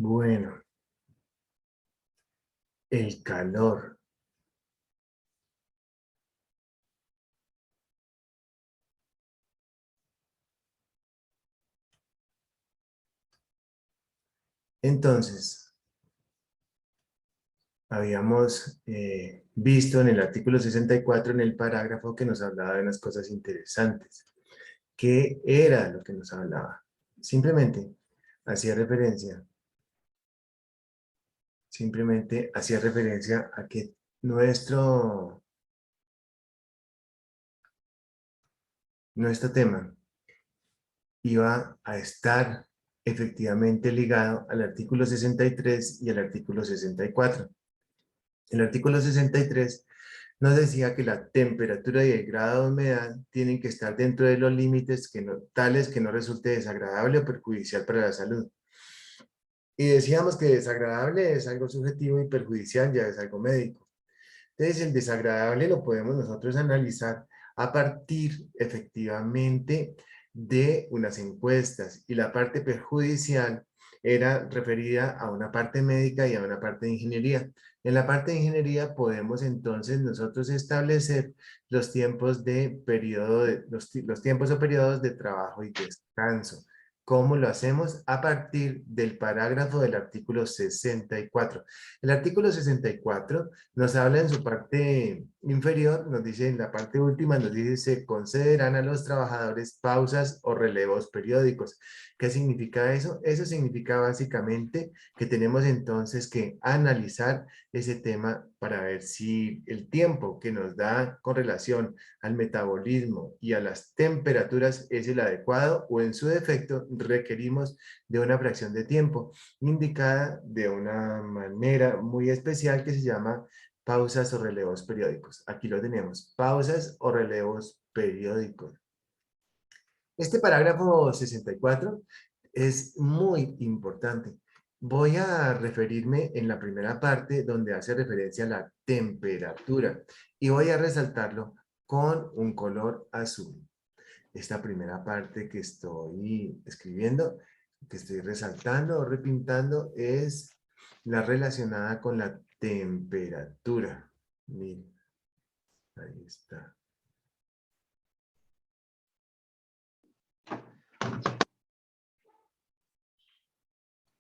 Bueno, el calor. Entonces, habíamos visto en el artículo 64, en el parágrafo, que nos hablaba de unas cosas interesantes. ¿Qué era lo que nos hablaba? Simplemente hacía referencia, a que nuestro tema iba a estar efectivamente ligado al artículo 63 y al artículo 64. El artículo 63 nos decía que la temperatura y el grado de humedad tienen que estar dentro de los límites tales que no resulte desagradable o perjudicial para la salud. Y decíamos que desagradable es algo subjetivo y perjudicial ya es algo médico. Entonces, el desagradable lo podemos nosotros analizar a partir efectivamente de unas encuestas, y la parte perjudicial era referida a una parte médica y a una parte de ingeniería. En la parte de ingeniería podemos entonces nosotros establecer los tiempos de periodo los tiempos o periodos de trabajo y descanso. ¿Cómo lo hacemos? A partir del parágrafo del artículo 64. El artículo 64 nos habla en su parte inferior, nos dice en la parte última, nos dice: se concederán a los trabajadores pausas o relevos periódicos. ¿Qué significa eso? Eso significa básicamente que tenemos entonces que analizar ese tema para ver si el tiempo que nos da con relación al metabolismo y a las temperaturas es el adecuado, o en su defecto requerimos de una fracción de tiempo indicada de una manera muy especial que se llama pausas o relevos periódicos. Aquí lo tenemos: pausas o relevos periódicos. Este parágrafo 64 es muy importante. Voy a referirme en la primera parte donde hace referencia a la temperatura, y voy a resaltarlo con un color azul. Esta primera parte que estoy escribiendo, que estoy resaltando o repintando, es la relacionada con la temperatura. Miren, ahí está.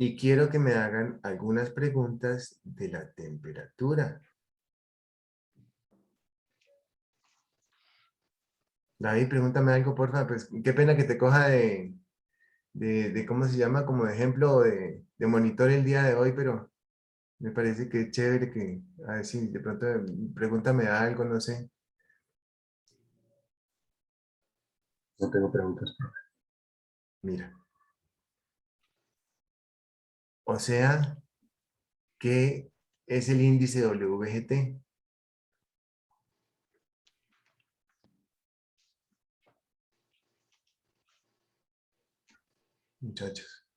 Y quiero que me hagan algunas preguntas de la temperatura. David, pregúntame algo, por favor. Pues qué pena que te coja de ¿cómo se llama? Como de ejemplo o de monitor el día de hoy, pero me parece que es chévere que, a ver si de pronto pregúntame algo, no sé. No tengo preguntas, profe. Mira, o sea, ¿qué es el índice WGT? Muchachos.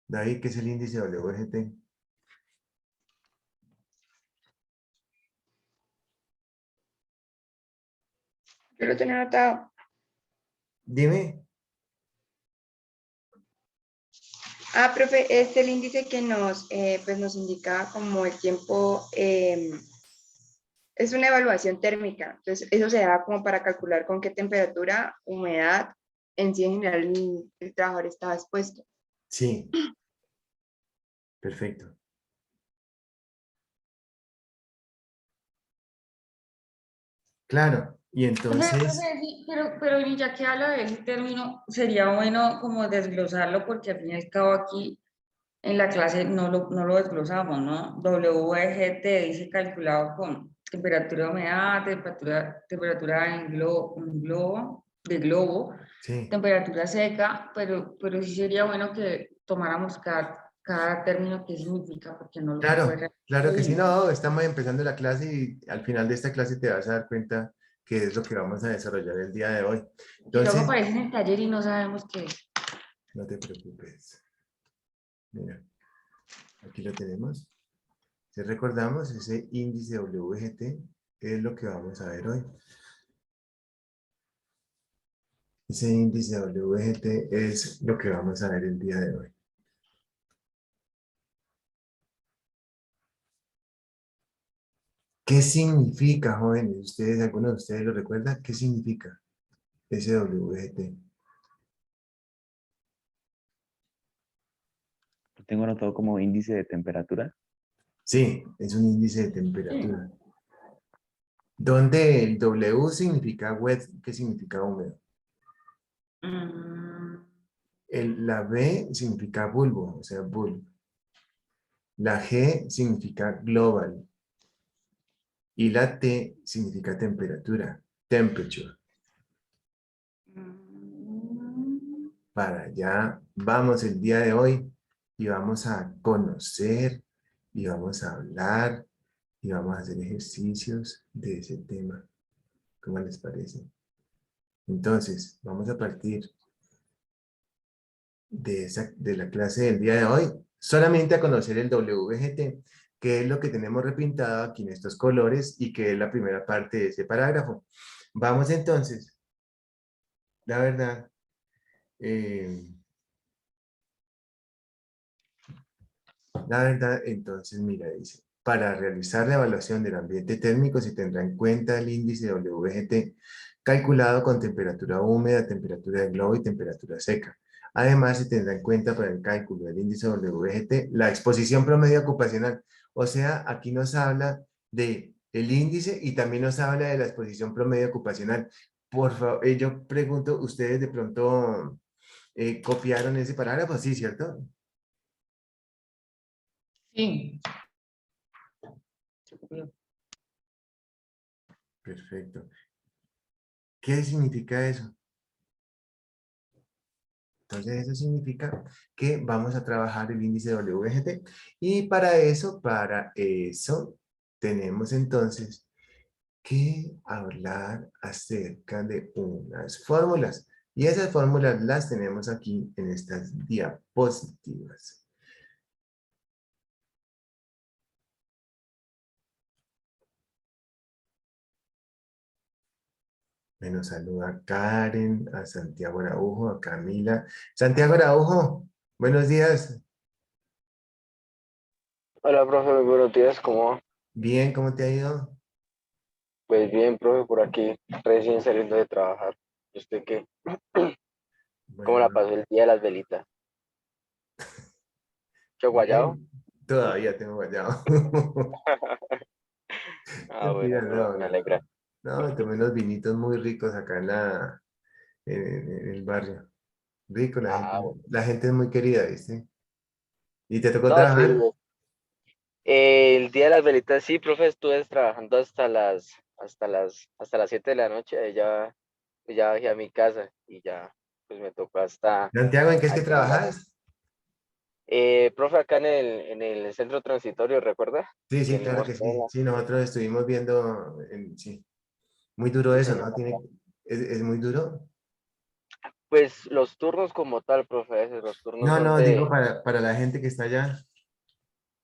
David, ¿qué es el índice WGT? Yo lo tenía anotado. Dime. Profe, es el índice que pues nos indica como el tiempo, es una evaluación térmica. Entonces, eso se da como para calcular con qué temperatura, humedad, en sí en general el trabajador estaba expuesto. Sí, perfecto. Claro, y entonces, Sí, pero y ya que habla de ese término, sería bueno como desglosarlo, porque al fin y al cabo aquí en la clase no lo desglosamos, ¿no? WGT dice calculado con temperatura de humedad, temperatura de globo, sí, temperatura seca, pero sí sería bueno que tomáramos cada término que significa, porque no lo claro, recuerdo claro que sí. bien. No, estamos empezando la clase y al final de esta clase te vas a dar cuenta que es lo que vamos a desarrollar el día de hoy. Y luego Entonces, aparece en el taller y no sabemos qué es. no te preocupes. Mira, aquí lo tenemos. Si recordamos, ese índice WGT es lo que vamos a ver hoy. Ese índice WGT es lo que vamos a ver el día de hoy. ¿Qué significa, jóvenes? ¿Ustedes, alguno de ustedes lo recuerda? ¿Qué significa ese WGT? Lo tengo anotado como índice de temperatura. Sí, es un índice de Sí. temperatura. Donde el W significa wet, ¿qué significa húmedo? Mm, La B significa bulbo, o sea, bulb. La G significa global. Y la T significa temperatura, temperature. mm, Para allá vamos el día de hoy y vamos a conocer y vamos a hablar y vamos a hacer ejercicios de ese tema. ¿Cómo les parece? Entonces, vamos a partir de la clase del día de hoy solamente a conocer el WGT, que es lo que tenemos repintado aquí en estos colores y que es la primera parte de ese parágrafo. Vamos entonces, la verdad, eh, entonces, mira, dice, para realizar la evaluación del ambiente térmico se tendrá en cuenta el índice WGT calculado con temperatura húmeda, temperatura de globo y temperatura seca. Además, se tendrá en cuenta para el cálculo del índice WGT la exposición promedio ocupacional. O sea, aquí nos habla de el índice y también nos habla de la exposición promedio ocupacional. Por favor, yo pregunto, ¿ustedes de pronto copiaron ese parágrafo? Sí, ¿cierto? sí. Perfecto. ¿Qué significa eso? Entonces eso significa que vamos a trabajar el índice WGT y para eso tenemos entonces que hablar acerca de unas fórmulas y esas fórmulas las tenemos aquí en estas diapositivas. Me nos saluda a Karen, a Santiago Araujo, a Camila. Santiago Araujo, buenos días. Hola, profe, muy buenos días, ¿cómo va? Bien, ¿cómo te ha ido? Pues bien, profe, por aquí, recién saliendo de trabajar. ¿Y usted qué? ¿Cómo la Bueno, pasó el día de las velitas? ¿Qué guayado? bien, todavía tengo guayabo. Ah, Mentira, bueno, profe, no, me no, alegra. no. No, me tomé unos vinitos muy ricos acá en el barrio. Rico, Ah, bueno. la gente es muy querida, ¿viste? ¿Y te tocó No, sí, trabajar? el día de las velitas, sí, profe, estuve trabajando hasta las 7 de la noche, ya bajé a mi casa y ya, pues me tocó hasta Santiago, ¿en qué es que aquí en la... trabajas? Profe, acá en el centro transitorio, ¿recuerda? Sí, Que sí, le claro que mostré. sí. Sí, nosotros estuvimos viendo, sí. Muy duro Sí, eso, señor. ¿no? Es muy duro. Pues los turnos como tal, profe, a veces los turnos No, son no, digo de... para la gente que está allá.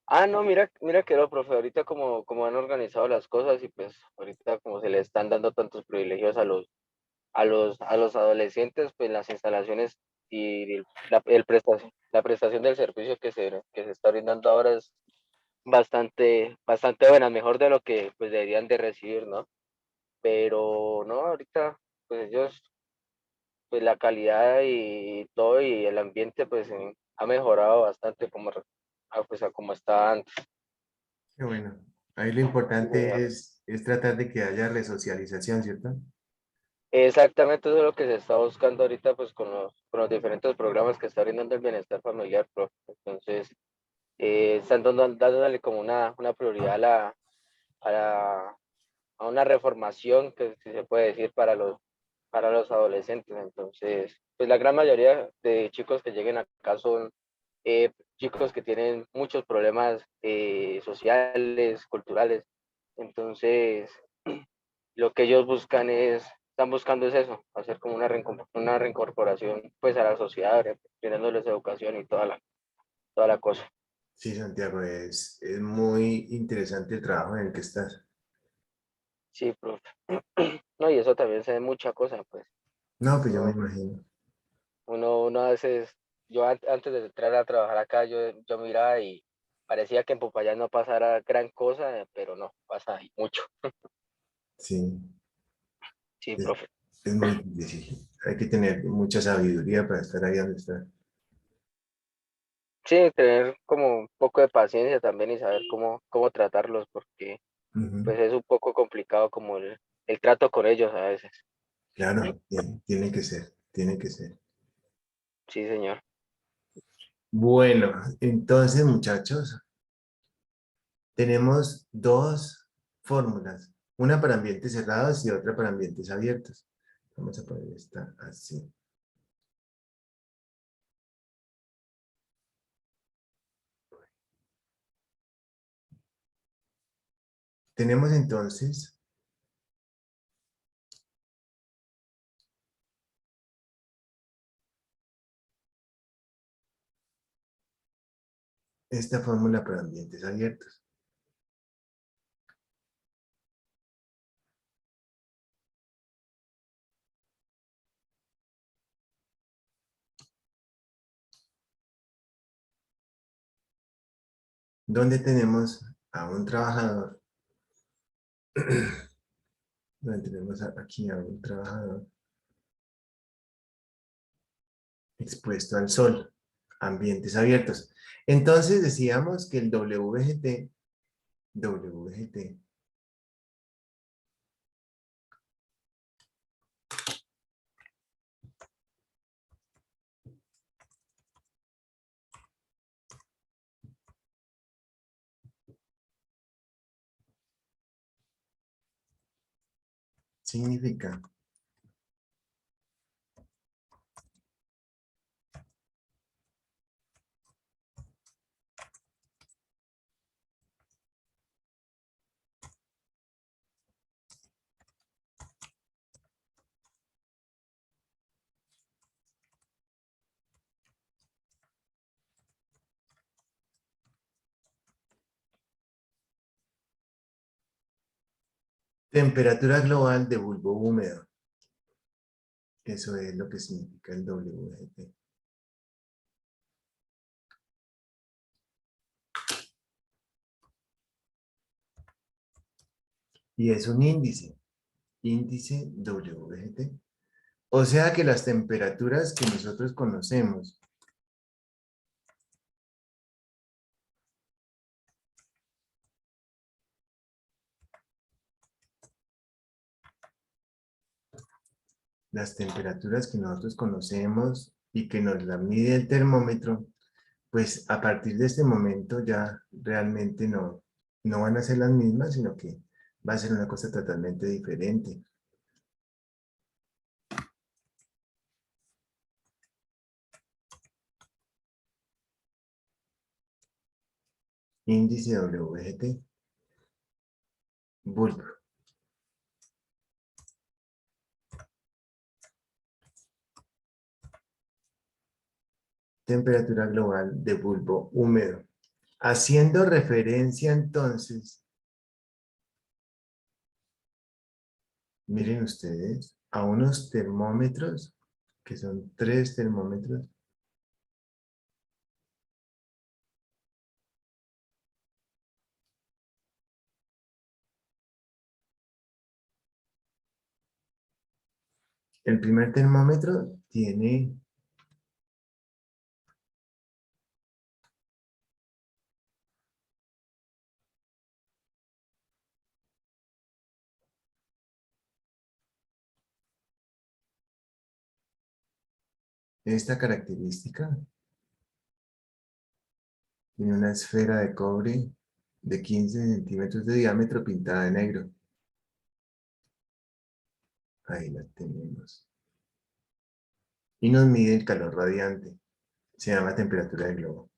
Ah, no, mira que no, profe, ahorita como han organizado las cosas y pues ahorita como se le están dando tantos privilegios a los adolescentes, pues las instalaciones y la prestación del servicio que se está brindando ahora es bastante buena, mejor de lo que pues deberían de recibir, ¿no? Pero no, ahorita pues ellos pues la calidad y todo y el ambiente pues ha mejorado bastante pues, a como estaba antes. Qué bueno. Ahí lo Sí, señor. importante es tratar de que haya resocialización, ¿cierto? Exactamente eso es lo que se está buscando ahorita pues con los diferentes programas que está brindando el bienestar familiar, profe. Entonces, están dándole como una prioridad a una reformación que si se puede decir para los adolescentes. Entonces, pues la gran mayoría de chicos que lleguen acá son chicos que tienen muchos problemas sociales, culturales. Entonces, lo que ellos están buscando es eso, hacer como una reincorporación pues a la sociedad, brindándoles educación y toda la cosa. Sí, Santiago, es muy interesante el trabajo en el que estás. Sí, profe. No, y eso también se ve mucha cosa, pues. No, pues yo me Uno, imagino. uno a veces, yo antes de entrar a trabajar acá, yo miraba y parecía que en Popayán no pasara gran cosa, pero no, pasa ahí mucho. Sí, Sí, es, profe. es muy difícil. Hay que tener mucha sabiduría para estar ahí donde está. Sí, tener como un poco de paciencia también y saber cómo tratarlos, porque Ujú. pues es un poco complicado como el trato con ellos a veces. Claro, tiene que ser, tiene que ser. Sí, señor. Bueno, entonces, muchachos, tenemos dos fórmulas, una para ambientes cerrados y otra para ambientes abiertos. Vamos a poner esta así. Tenemos entonces esta fórmula para ambientes abiertos. Donde tenemos a un trabajador, donde tenemos aquí a un trabajador expuesto al sol, ambientes abiertos. Entonces decíamos que el WGT significa temperatura global de bulbo húmedo. Eso es lo que significa el WGT. Y es un índice WGT. O sea que las temperaturas que nosotros conocemos, las temperaturas que nosotros conocemos y que nos la mide el termómetro, pues a partir de este momento ya realmente no van a ser las mismas, sino que va a ser una cosa totalmente diferente. Índice WGT, bulbo. Temperatura global de bulbo húmedo. Haciendo referencia entonces, miren ustedes, a unos termómetros, que son 3 termómetros. El primer termómetro tiene esta característica. Tiene una esfera de cobre de 15 centímetros de diámetro pintada de negro. Ahí la tenemos. Y nos mide el calor radiante. Se llama temperatura de globo.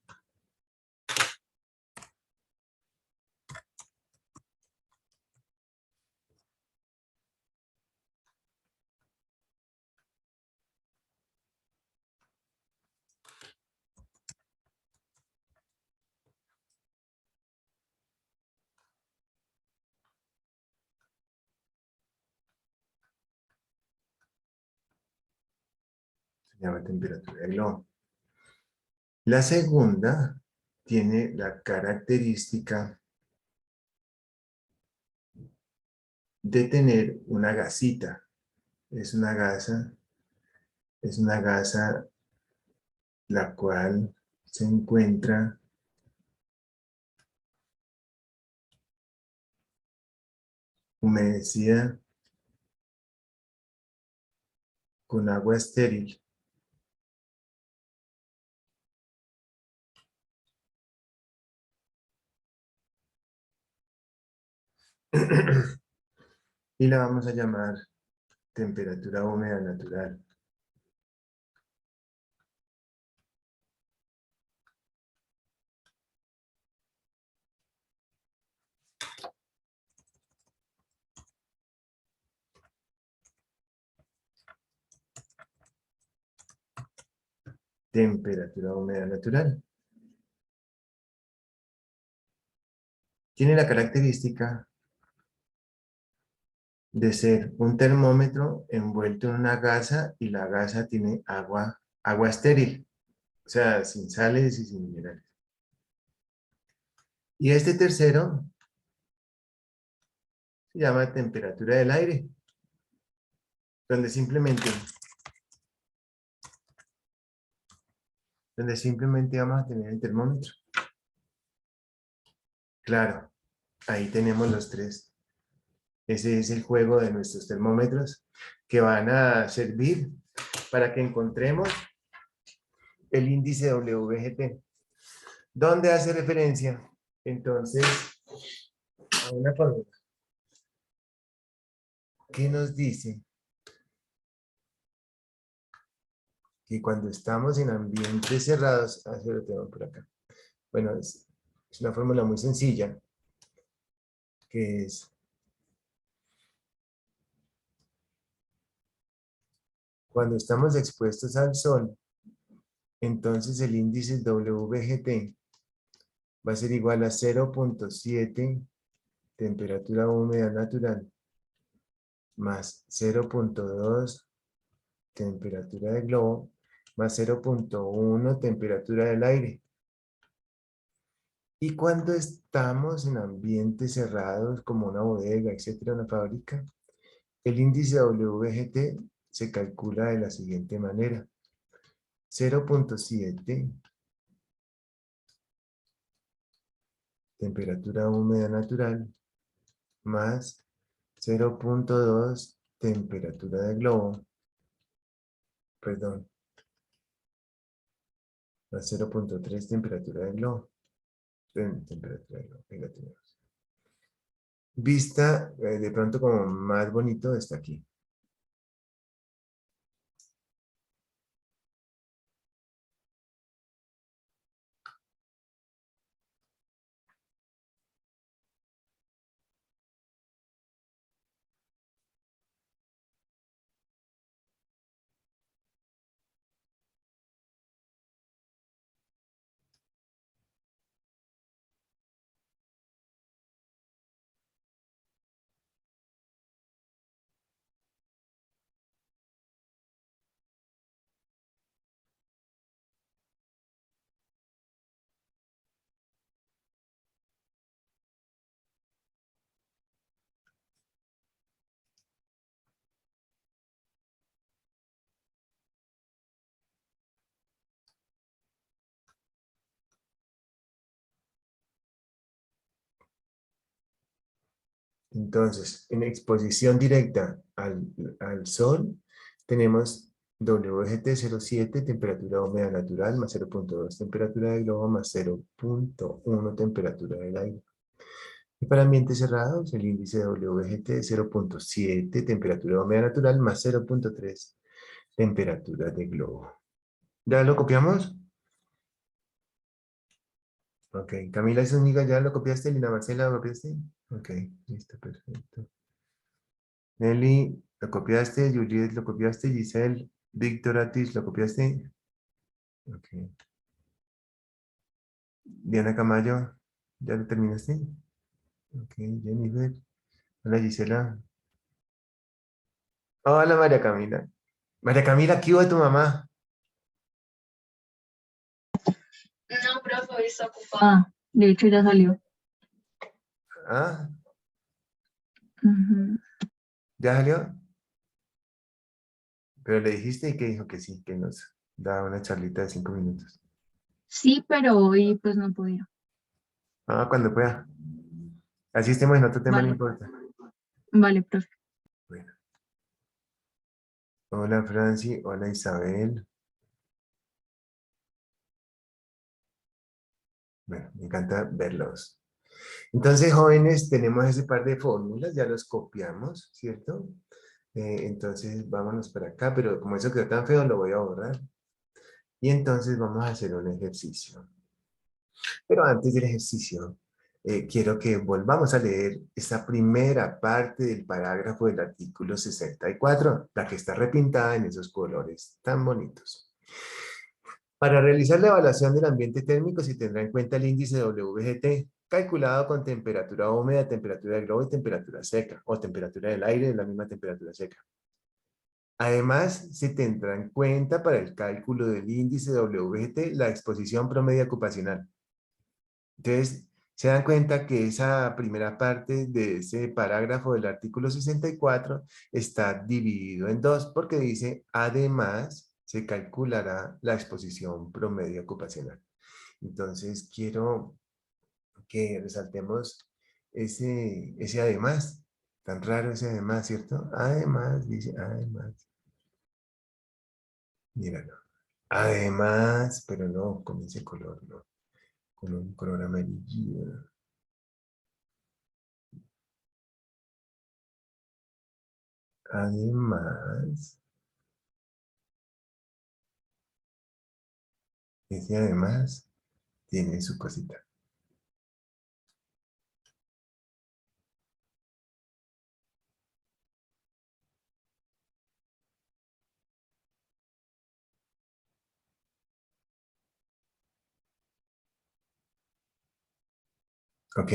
Se llama temperatura de globo. La segunda tiene la característica de tener una gasita. Es una gasa la cual se encuentra humedecida con agua estéril. Y la vamos a llamar temperatura húmeda natural. Temperatura húmeda natural. Tiene la característica de ser un termómetro envuelto en una gasa y la gasa tiene agua estéril, o sea, sin sales y sin minerales. Y este tercero se llama temperatura del aire, donde simplemente vamos a tener el termómetro. Claro, ahí tenemos los tres. Ese es el juego de nuestros termómetros que van a servir para que encontremos el índice WGT. ¿Dónde hace referencia? Entonces, a una fórmula. ¿Qué nos dice? Que cuando estamos en ambientes cerrados, lo tengo por acá. Bueno, es una fórmula muy sencilla, que es cuando estamos expuestos al sol, entonces el índice WGT va a ser igual a 0.7 temperatura húmeda natural más 0.2 temperatura de globo más 0.1 temperatura del aire. Y cuando estamos en ambientes cerrados como una bodega, etcétera, una fábrica, el índice WGT se calcula de la siguiente manera. 0.7 temperatura húmeda natural más 0.2 temperatura de globo, perdón, más 0.3 temperatura de globo. Temperatura de globo, ahí la tenemos. Vista de pronto como más bonito está aquí. Entonces, en exposición directa al sol, tenemos WGT 07, temperatura húmeda natural, más 0.2 temperatura de globo, más 0.1 temperatura del aire. Y para ambientes cerrados, el índice de WGT es 0.7, temperatura húmeda natural, más 0.3 temperatura de globo. ¿Ya lo copiamos? Ok, Camila Zúñiga, ¿ya lo copiaste? Lina Marcela, ¿lo copiaste? Ok, listo, perfecto. Nelly, ¿lo copiaste? Juliet, ¿lo copiaste? Giselle, Víctor Atis, ¿lo copiaste? Ok. Diana Camayo, ¿ya lo terminaste? Ok, Jennifer. Hola Gisela. Hola María Camila. María Camila, ¿qué hubo de tu mamá? Hoy está ocupada. De hecho, ya salió. Ah, Ujú. ¿ya salió? Pero le dijiste y que dijo que sí, que nos da una charlita de 5 minutos. Sí, pero hoy pues no podía. Ah, cuando pueda. Así estemos en otro tema, no Vale, importa. vale, profe. Bueno. Hola, Franci. Hola, Isabel. Bueno, me encanta verlos. Entonces, jóvenes, tenemos ese par de fórmulas, ya los copiamos, ¿cierto? Entonces, vámonos para acá, pero como eso quedó tan feo, lo voy a borrar. Y entonces vamos a hacer un ejercicio. Pero antes del ejercicio, quiero que volvamos a leer esta primera parte del parágrafo del artículo 64, la que está repintada en esos colores tan bonitos. Para realizar la evaluación del ambiente térmico se tendrá en cuenta el índice WGT, calculado con temperatura húmeda, temperatura del globo y temperatura seca, o temperatura del aire de la misma temperatura seca. Además, se tendrá en cuenta para el cálculo del índice WGT la exposición promedio ocupacional. Entonces, se dan cuenta que esa primera parte de ese parágrafo del artículo 64 está dividido en dos, porque dice, además, se calculará la exposición promedio ocupacional. Entonces, quiero que resaltemos ese además, tan raro ese además, ¿cierto? Además, dice, además. Míralo. Además, pero no con ese color, no. Con un color amarillo. Además, ese además tiene su cosita. ¿Ok?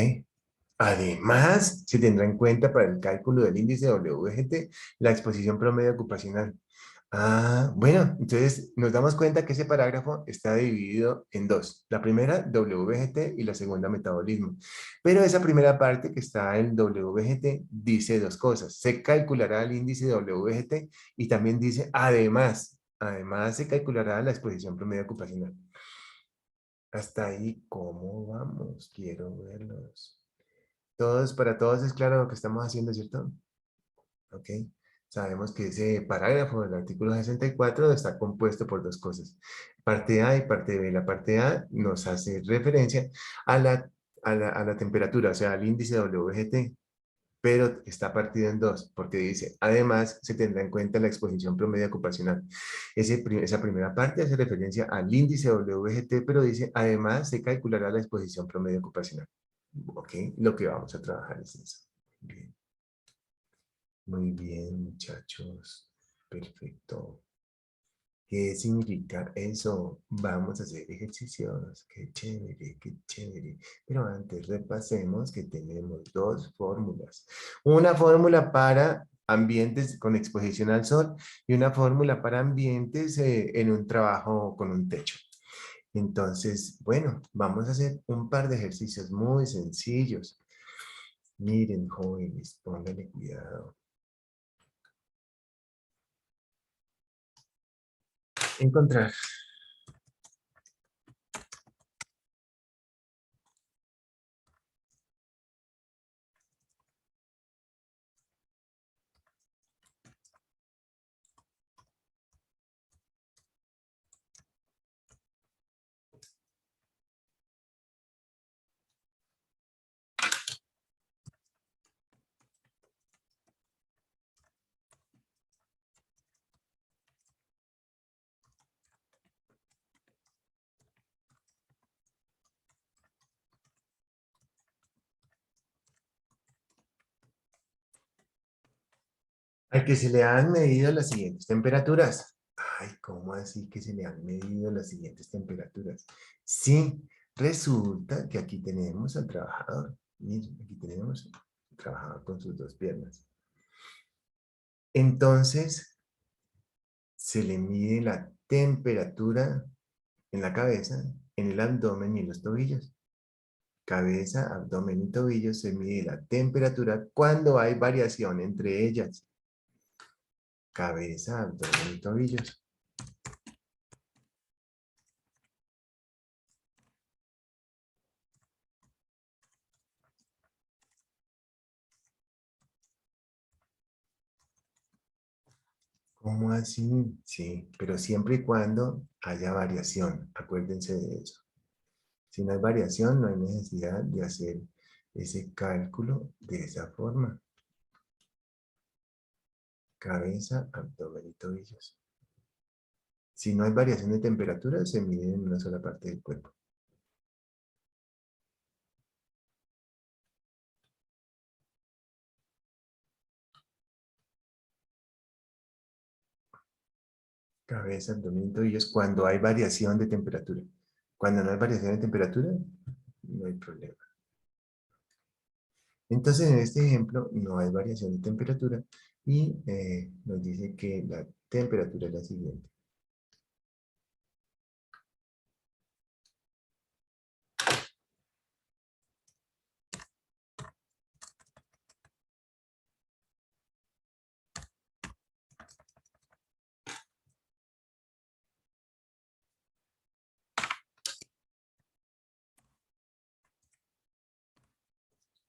Además, se tendrá en cuenta para el cálculo del índice WGT la exposición promedio ocupacional. Ah, bueno, entonces nos damos cuenta que ese parágrafo está dividido en dos. La primera, WGT, y la segunda, metabolismo. Pero esa primera parte que está en WGT dice dos cosas. Se calculará el índice WGT y también dice, además se calculará la exposición promedio ocupacional. Hasta ahí, ¿cómo vamos? Quiero verlos. Para todos es claro lo que estamos haciendo, ¿cierto? ¿Ok? Sabemos que ese parágrafo del artículo 64 está compuesto por dos cosas, parte A y parte B. La parte A nos hace referencia a la temperatura, o sea, al índice WGT, pero está partido en dos, porque dice, además, se tendrá en cuenta la exposición promedio ocupacional. Esa primera parte hace referencia al índice WGT, pero dice, además, se calculará la exposición promedio ocupacional. ¿Ok? Lo que vamos a trabajar es eso. Bien. Muy bien, muchachos. Perfecto. ¿Qué significa eso? Vamos a hacer ejercicios. Qué chévere, qué chévere. Pero antes repasemos que tenemos dos fórmulas. Una fórmula para ambientes con exposición al sol y una fórmula para ambientes en un trabajo con un techo. Entonces, bueno, vamos a hacer un par de ejercicios muy sencillos. Miren, jóvenes, pónganle cuidado. Encontrar. Al que se le han medido las siguientes temperaturas. Ay, ¿cómo así que se le han medido las siguientes temperaturas? Sí, resulta que aquí tenemos al trabajador. Miren, aquí tenemos al trabajador con sus dos piernas. Entonces, se le mide la temperatura en la cabeza en el abdomen y en los tobillos. Cabeza, abdomen y tobillos se mide la temperatura cuando hay variación entre ellas. Cabeza, abdomen y tobillos. ¿Cómo así? Sí, pero siempre y cuando haya variación. Acuérdense de eso. Si no hay variación, no hay necesidad de hacer ese cálculo de esa forma. Cabeza, abdomen y tobillos. Si no hay variación de temperatura, se mide en una sola parte del cuerpo. Cabeza, abdomen y tobillos cuando hay variación de temperatura. Cuando no hay variación de temperatura, no hay problema. Entonces, en este ejemplo, no hay variación de temperatura y nos dice que la temperatura es la siguiente.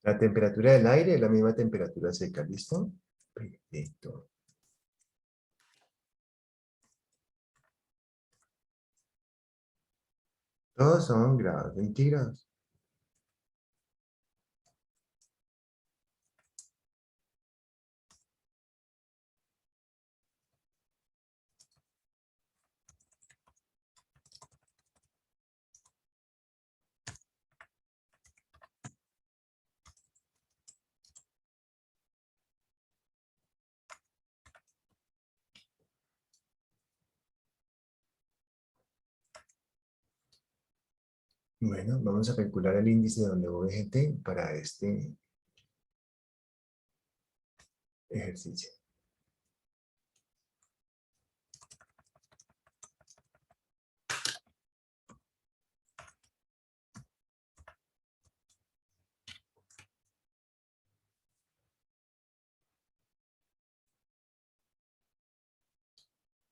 La temperatura del aire es la misma temperatura seca, ¿listo? Perfecto. Todos son grados centígrados. Bueno, vamos a calcular el índice de WGT para este ejercicio.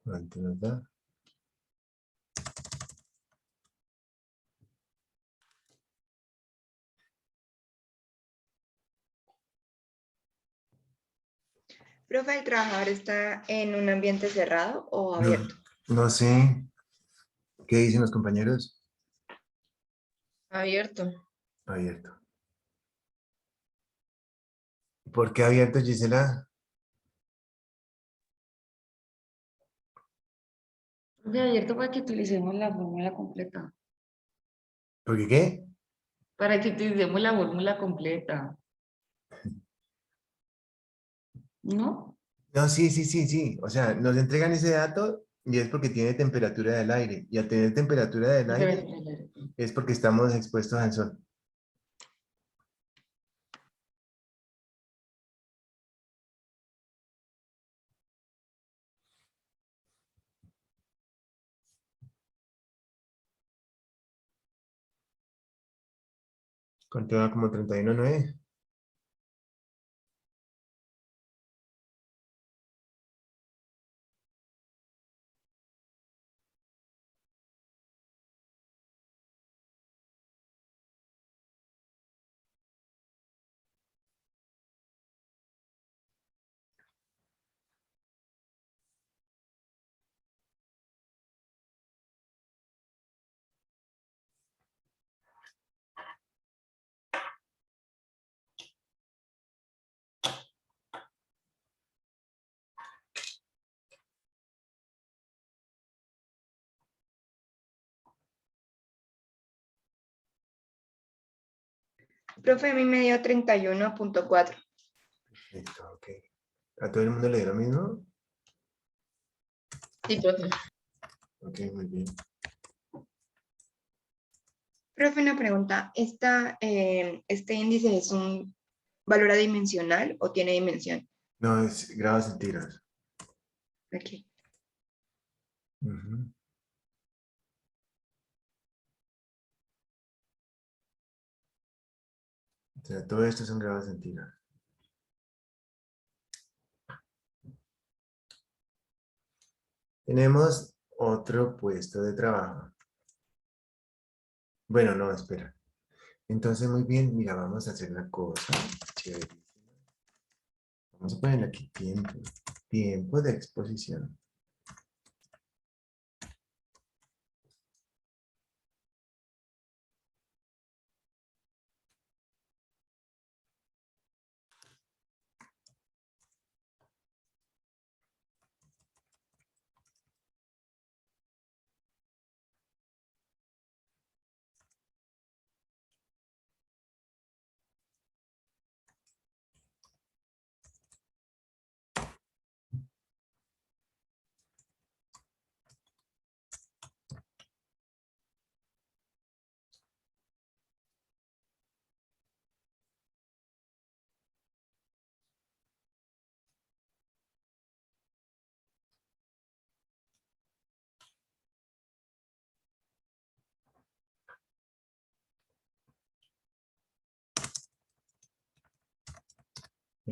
¿Cuánto nos da? Profe, ¿el trabajador está en un ambiente cerrado o abierto? No sé. ¿Qué dicen los compañeros? Abierto. Abierto. ¿Por qué abierto, Gisela? De abierto para que utilicemos la fórmula completa. ¿Por qué qué? Para que utilicemos la fórmula completa. ¿No? No, sí, sí, sí, sí. O sea, nos entregan ese dato y es porque tiene temperatura del aire. Y al tener temperatura del aire es porque estamos expuestos al sol. ¿Cuánto da como 31,9? Profe, a mí me dio 31.4. Perfecto, ok. ¿A todo el mundo le dio lo mismo? Sí, profe. Ok, muy bien. Profe, una pregunta. ¿Este índice es un valor adimensional o tiene dimensión? No, es grados centígrados. Aquí. Ujú. sea, todo esto son grados centígrados. Tenemos otro puesto de trabajo. Bueno, no, espera. Entonces, muy bien, mira, vamos a hacer una cosa chéverísima. Vamos a ponerle aquí tiempo. Tiempo de exposición.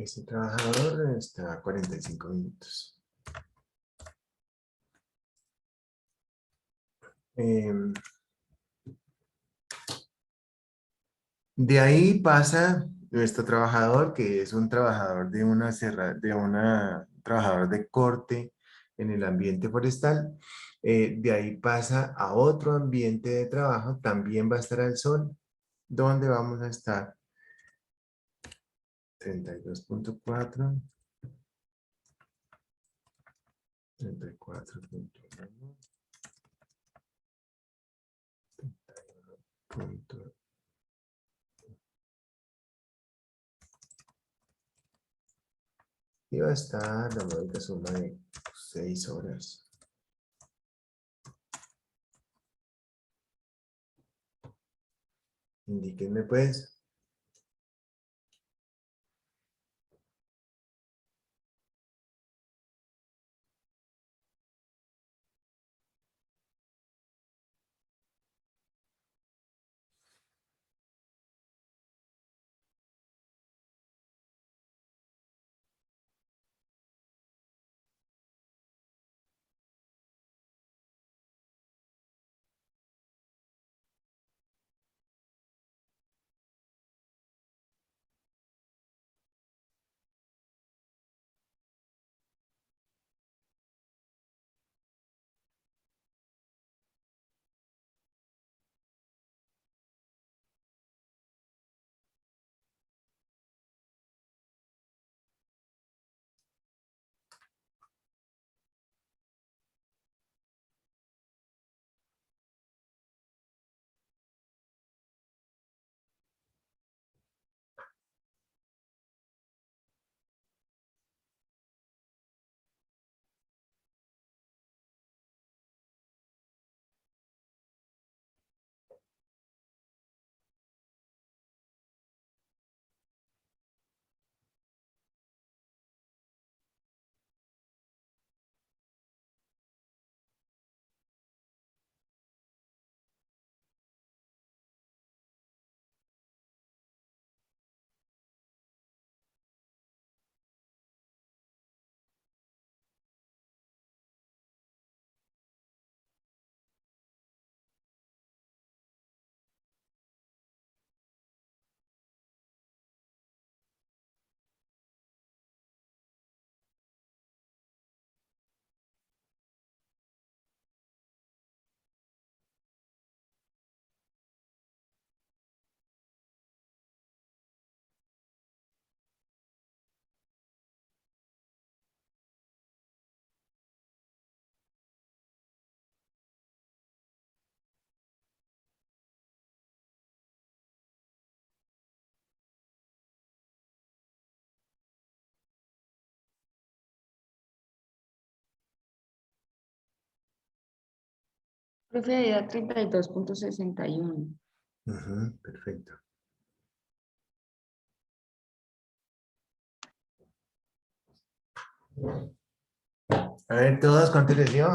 Este trabajador está a 45 minutos. De ahí pasa nuestro trabajador, que es un trabajador de trabajador de corte en el ambiente forestal. De ahí pasa a otro ambiente de trabajo, también va a estar al sol, donde vamos a estar 32.4, 34.1, 31. Y va a estar la módica suma de 6 horas. Indíquenme pues. Profe, da 32.61. Ujú, perfecto. A ver, todos, ¿cuánto les dio?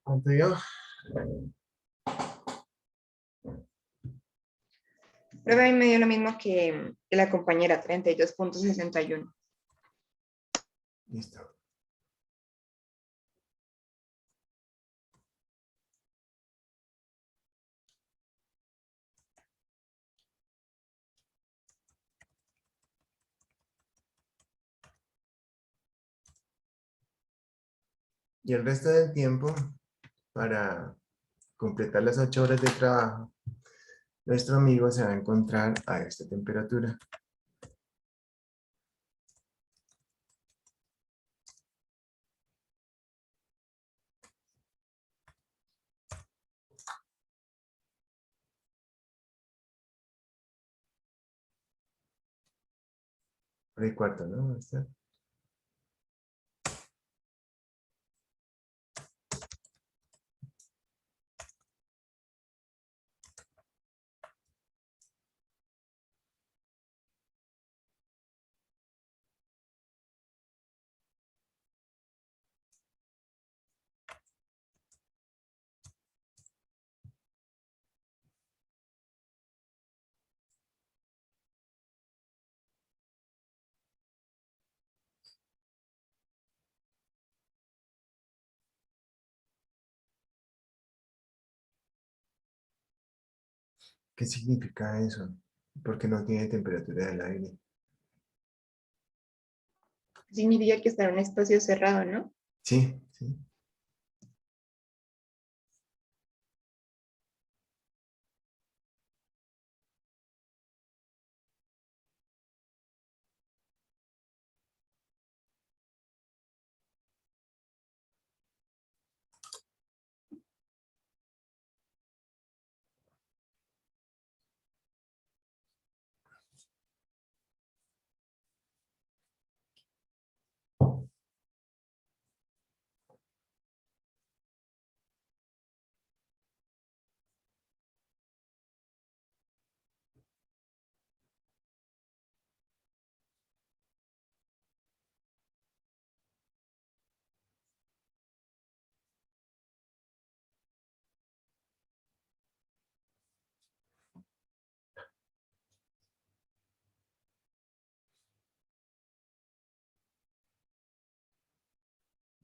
¿Cuánto dio? Profe, a mí me dio lo mismo que la compañera, 32,61. Listo. Y el resto del tiempo, para completar las 8 horas de trabajo, nuestro amigo se va a encontrar a esta temperatura. Por el cuarto, ¿no? Va a estar. ¿Qué significa eso? Porque no tiene temperatura del aire. Significa que está en un espacio cerrado, ¿no? Sí, sí.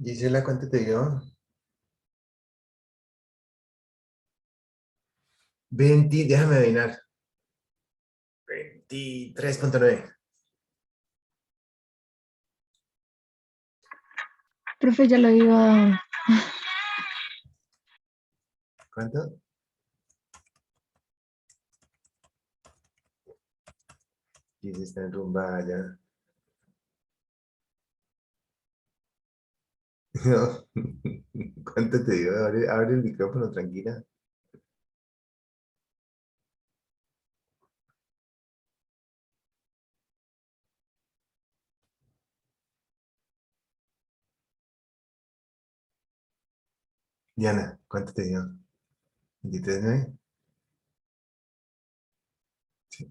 Gisela, ¿cuánto te dio? 20, déjame adivinar. 23,9. Profe, ya lo iba. ¿Cuánto? Gisela está enrumbada ya. No. ¿Cuánto te dio? Abre el micrófono, tranquila. Diana, ¿cuánto te dio? 23,9. Sí.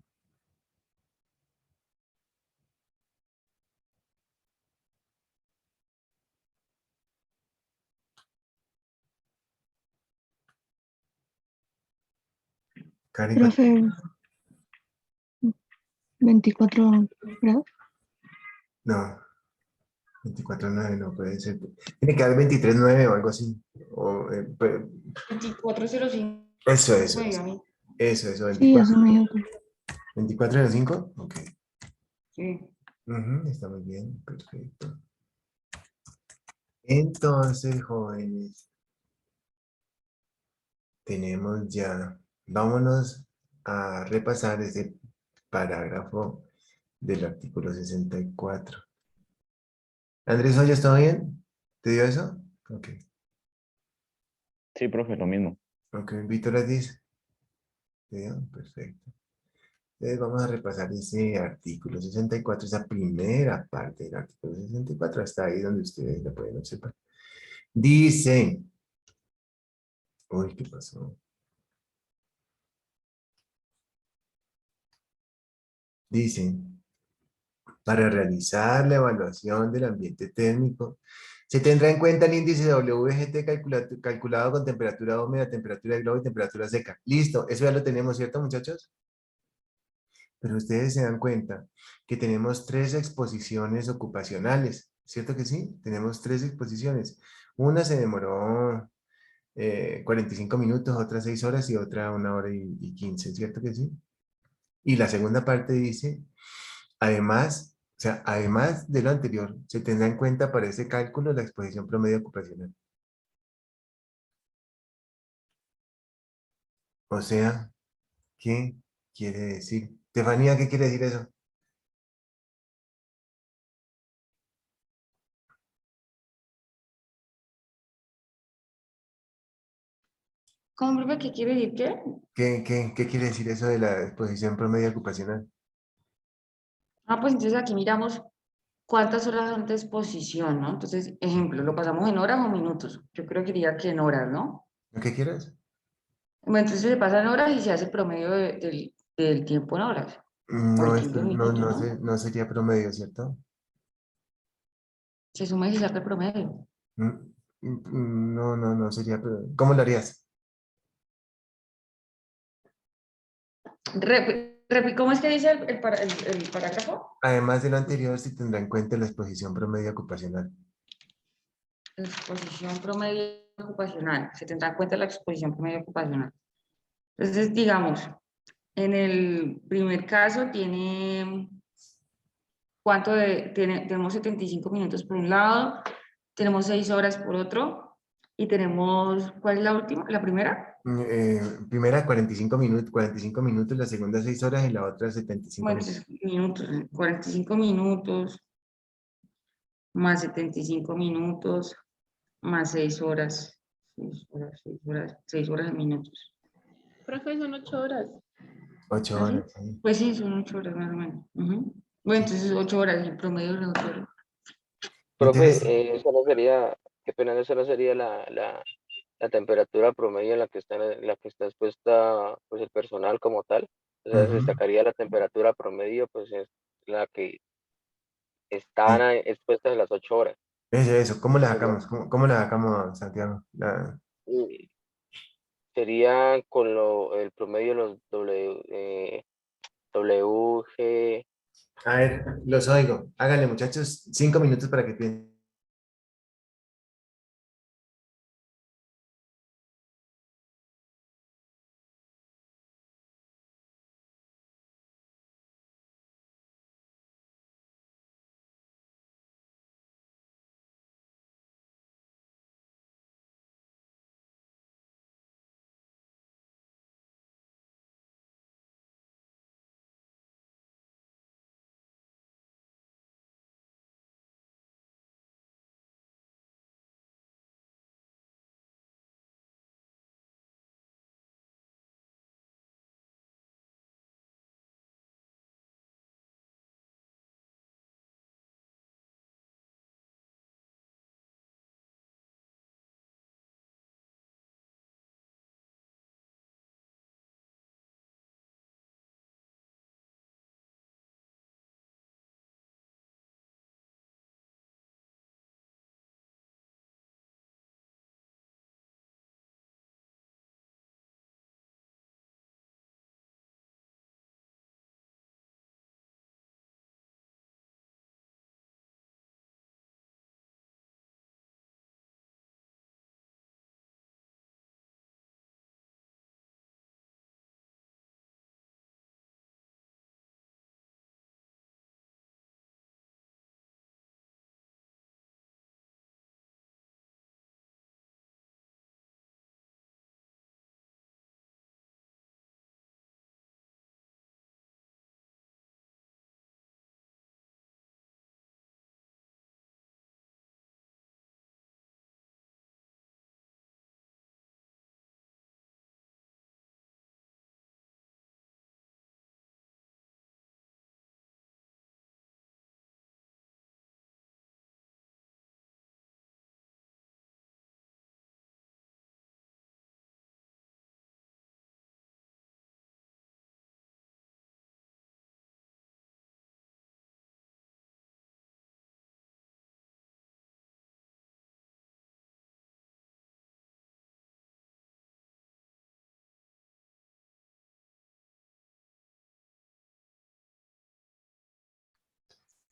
Karen, ¿cuánto? Profe, 24 grados. No, 24,9 no puede ser. Tiene que haber 23,9 o algo así. O, 24:05 eso, me dio eso. a mí. Eso, Sí, 24. eso me dijo. 24,05. Ok. Sí. Está muy bien, perfecto. Entonces, jóvenes, tenemos ya, vámonos a repasar ese parágrafo del artículo 64. Andrés, ¿oye, está bien? ¿Te dio eso? Ok. Sí, profe, lo mismo. Ok, Víctor las dice. ¿Te dio? Perfecto. Entonces vamos a repasar ese artículo 64, esa primera parte del artículo 64, hasta ahí donde ustedes lo pueden observar. Dice, uy, ¿qué pasó? Dice, para realizar la evaluación del ambiente térmico, Se tendrá en cuenta el índice WGT calculado con temperatura húmeda, temperatura de globo y temperatura seca. Listo, eso ya lo tenemos, ¿cierto, muchachos? Pero ustedes se dan cuenta que tenemos 3 exposiciones ocupacionales, ¿cierto que sí? Tenemos 3 exposiciones. Una se demoró 45 minutos, otra 6 horas y otra 1 hora y 15, ¿cierto que sí? Y la segunda parte dice, además, o sea, además de lo anterior, se tendrá en cuenta para ese cálculo la exposición promedio ocupacional. O sea, ¿qué quiere decir? Estefanía, ¿qué quiere decir eso? ¿Cómo, profe? ¿Qué quiere decir qué? ¿Qué quiere decir eso de la exposición promedio ocupacional? Ah, pues entonces aquí miramos cuántas horas son de exposición, ¿no? Entonces, ejemplo, ¿lo pasamos en horas o minutos? Yo creo que diría que en horas, ¿no? ¿Lo que quieras? Bueno, entonces se pasan horas y se hace el promedio del tiempo en horas, o el No, tiempo en minutos, ¿no? no sería promedio, ¿cierto? Se suma y se saca el promedio. No sería promedio. ¿Cómo lo harías? ¿Cómo es que dice el parágrafo? Además de lo anterior, se tendrá en cuenta la exposición promedio ocupacional. Exposición promedio ocupacional. Se tendrá en cuenta la exposición promedio ocupacional. Entonces, digamos, en el primer caso tiene, tenemos 75 minutos por un lado, tenemos 6 horas por otro, y tenemos, ¿cuál es la última? ¿La primera? Primera 45 minutos, la segunda 6 horas y la otra 75 Bueno, minutos. entonces, minutos, 45 minutos, más 75 minutos, más 6 horas. 6 horas en minutos. Profe, son 8 horas. 8 ¿Así? horas, sí. Pues sí, son 8 horas más o menos. Ujú. Bueno, Sí. entonces 8 horas, el promedio de las 8 horas. Profe, Entonces, eso no sería, qué pena, eso no sería la temperatura promedio en la que está expuesta pues el personal como tal. O sea, se ujú, destacaría la temperatura promedio, pues es la que están sí. expuestas las 8 horas. Eso. ¿Cómo la Sería, sacamos? ¿Cómo la sacamos, Santiago? y sería con el promedio de los WG. A ver, los oigo. Háganle, muchachos, 5 minutos para que piensen.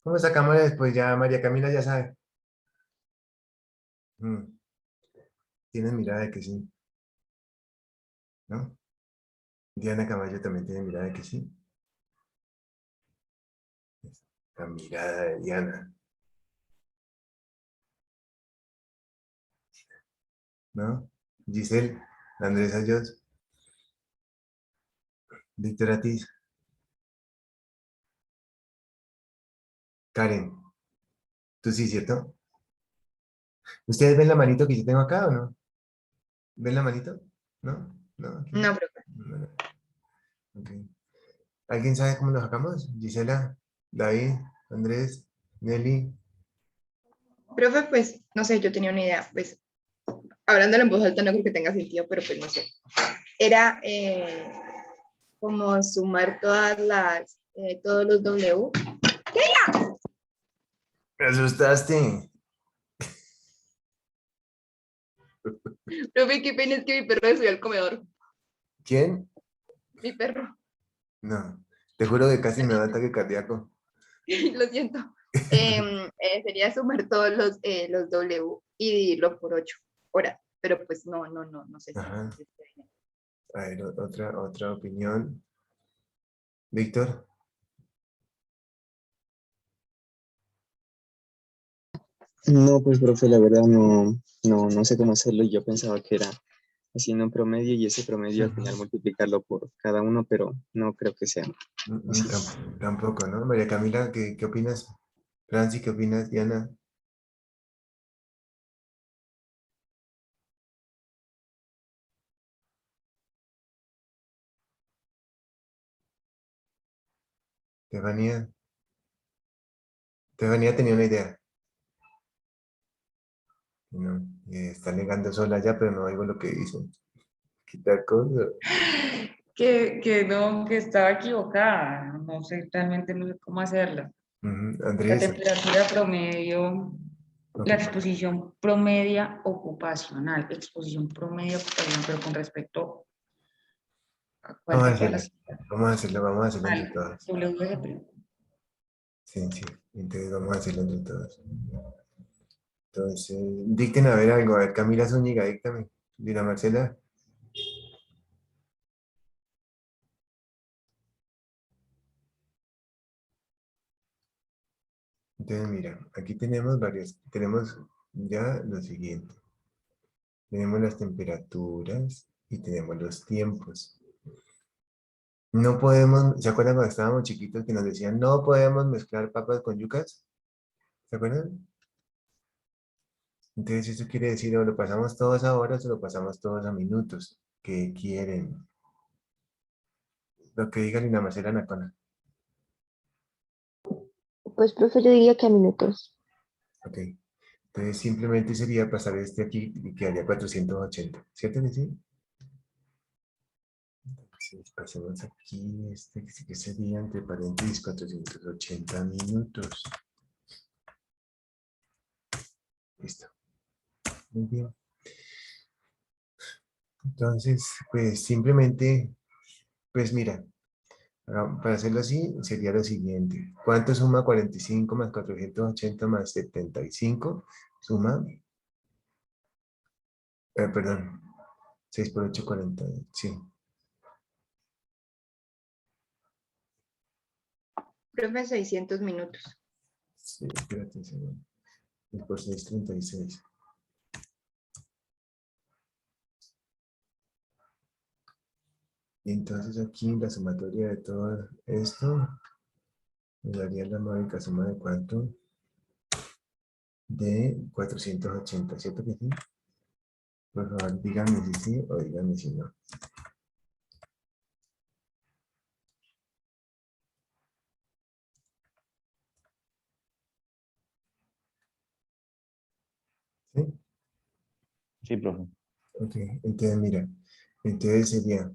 ¿Cómo sacamos después? Ya María Camila ya sabe. Tienes mirada de que sí, ¿no? Diana Camayo también tiene mirada de que sí. La mirada de Diana, ¿no? Giselle, Andrés Ayos, Víctor Atiz, Karen, tú sí, ¿cierto? ¿Ustedes ven la manito que yo tengo acá o no? ¿Ven la manito? ¿No? ¿No? ¿Aquí? No, profe. No, no. Ok. ¿Alguien sabe cómo lo sacamos? Gisela, David, Andrés, Nelly. Profe, pues, no sé, yo tenía una idea, pues, hablándolo en voz alta no creo que tenga sentido, pero pues no sé. Era como sumar todos los W. Me asustaste. Profe, qué pena, es que mi perro se subió al comedor. ¿Quién? Mi perro, No. Te juro que casi me da ataque cardíaco. lo siento. Sería sumar todos los W y dividirlo por 8 horas, pero pues no sé si. Ajá. A ver, otra opinión. Víctor. No, pues profe, la verdad no sé cómo hacerlo y yo pensaba que era haciendo un promedio y ese promedio al final multiplicarlo por cada uno, pero no creo que sea así. Tampoco, ¿no? María Camila, ¿qué opinas? Franci, ¿qué opinas? Diana. Estefanía. Estefanía tenía una idea. No, está negando sola ya, pero no oigo lo que dice. ¿Qué tal cosa? Que no, que estaba equivocada. No sé, realmente no sé cómo hacerla. La Andrés. temperatura promedio, la Ocupa. exposición promedia ocupacional, exposición promedia ocupacional, pero con respecto a cuál Vamos a de todas hacerlo. las... Vamos a hacerlo entre Vale, todos. WGP. Sí, sí. Entonces vamos a hacerlo entre todos. Entonces, dicten a ver algo. A ver, Camila Zúñiga, díctame. Dina Marcela. Entonces, mira, aquí tenemos varios. Tenemos ya lo siguiente. Tenemos las temperaturas y tenemos los tiempos. No podemos, ¿se acuerdan cuando estábamos chiquitos que nos decían no podemos mezclar papas con yucas? ¿Se acuerdan? Entonces eso quiere decir o lo pasamos todos a horas o lo pasamos todos a minutos. ¿Qué quieren? Lo que diga Lina Marcela Nacona. Pues, profe, yo diría que a minutos. Ok. Entonces simplemente sería pasar este aquí y quedaría 480. ¿Cierto que sí? Entonces pasemos aquí este que sería entre paréntesis 480 minutos. Listo. Muy bien. Entonces, pues simplemente, pues mira, para hacerlo así, sería lo siguiente. ¿Cuánto suma 45 más 480 más 75? Suma, perdón, 6 por 8, 40, sí. Profe, 600 minutos. Sí, espérate un segundo. 6 por 6, 36. Y entonces aquí la sumatoria de todo esto me daría la módica suma de cuánto? De 480, ¿cierto que sí? Por favor, díganme si sí o díganme si no. ¿Sí? Sí, profe. Ok, entonces mira, entonces sería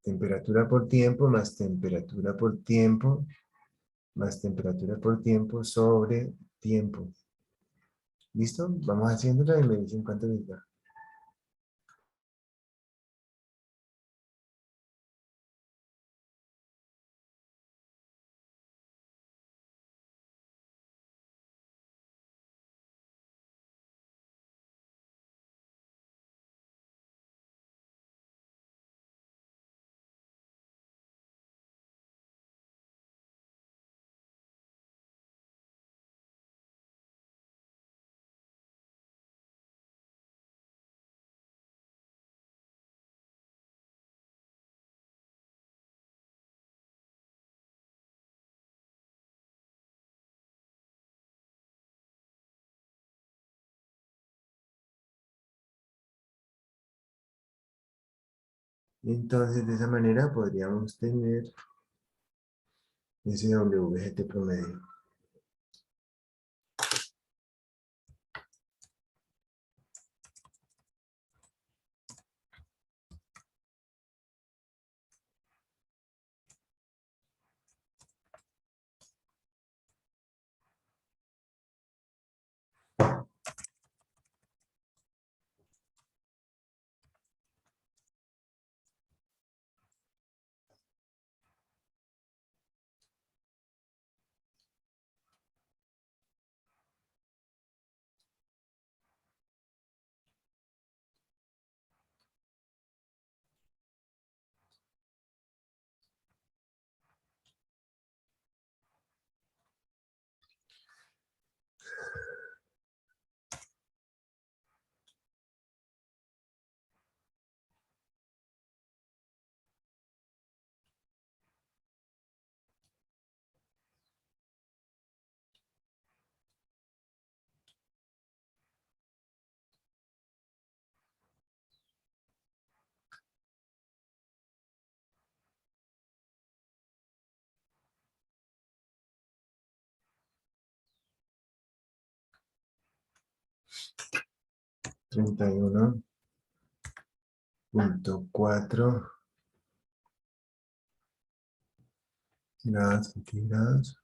temperatura por tiempo más temperatura por tiempo más temperatura por tiempo sobre tiempo. ¿Listo? Vamos haciéndola y me dicen cuánto les da. Entonces, de esa manera podríamos tener ese WGT promedio. Treinta y uno punto cuatro grados centígrados.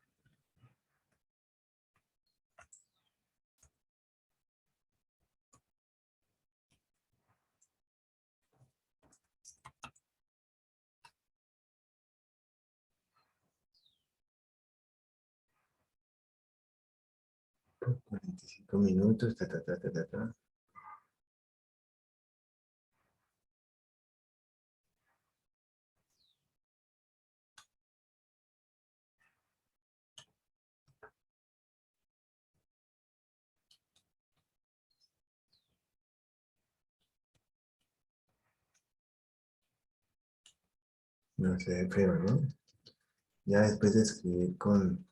Por 45 minutos, ta. No se ve feo, ¿no? Ya después de escribir con...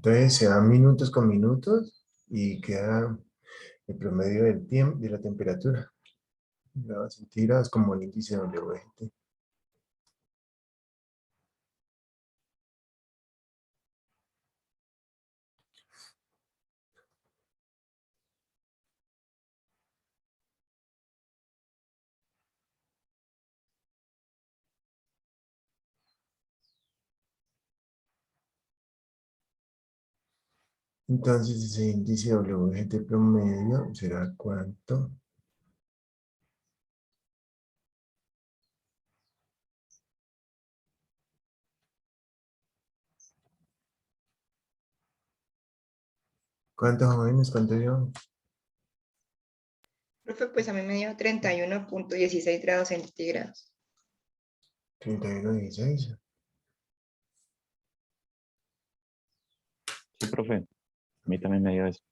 Entonces se dan minutos con minutos y queda el promedio del tiempo, de la temperatura. Grados centígrados como el índice WGT. Entonces ese índice WGT promedio será ¿cuánto? ¿Cuántos jóvenes? ¿Cuánto yo? Profe, pues a mí me dio 31,16 grados centígrados. 31,16. Sí, profe. A mí también me dio eso.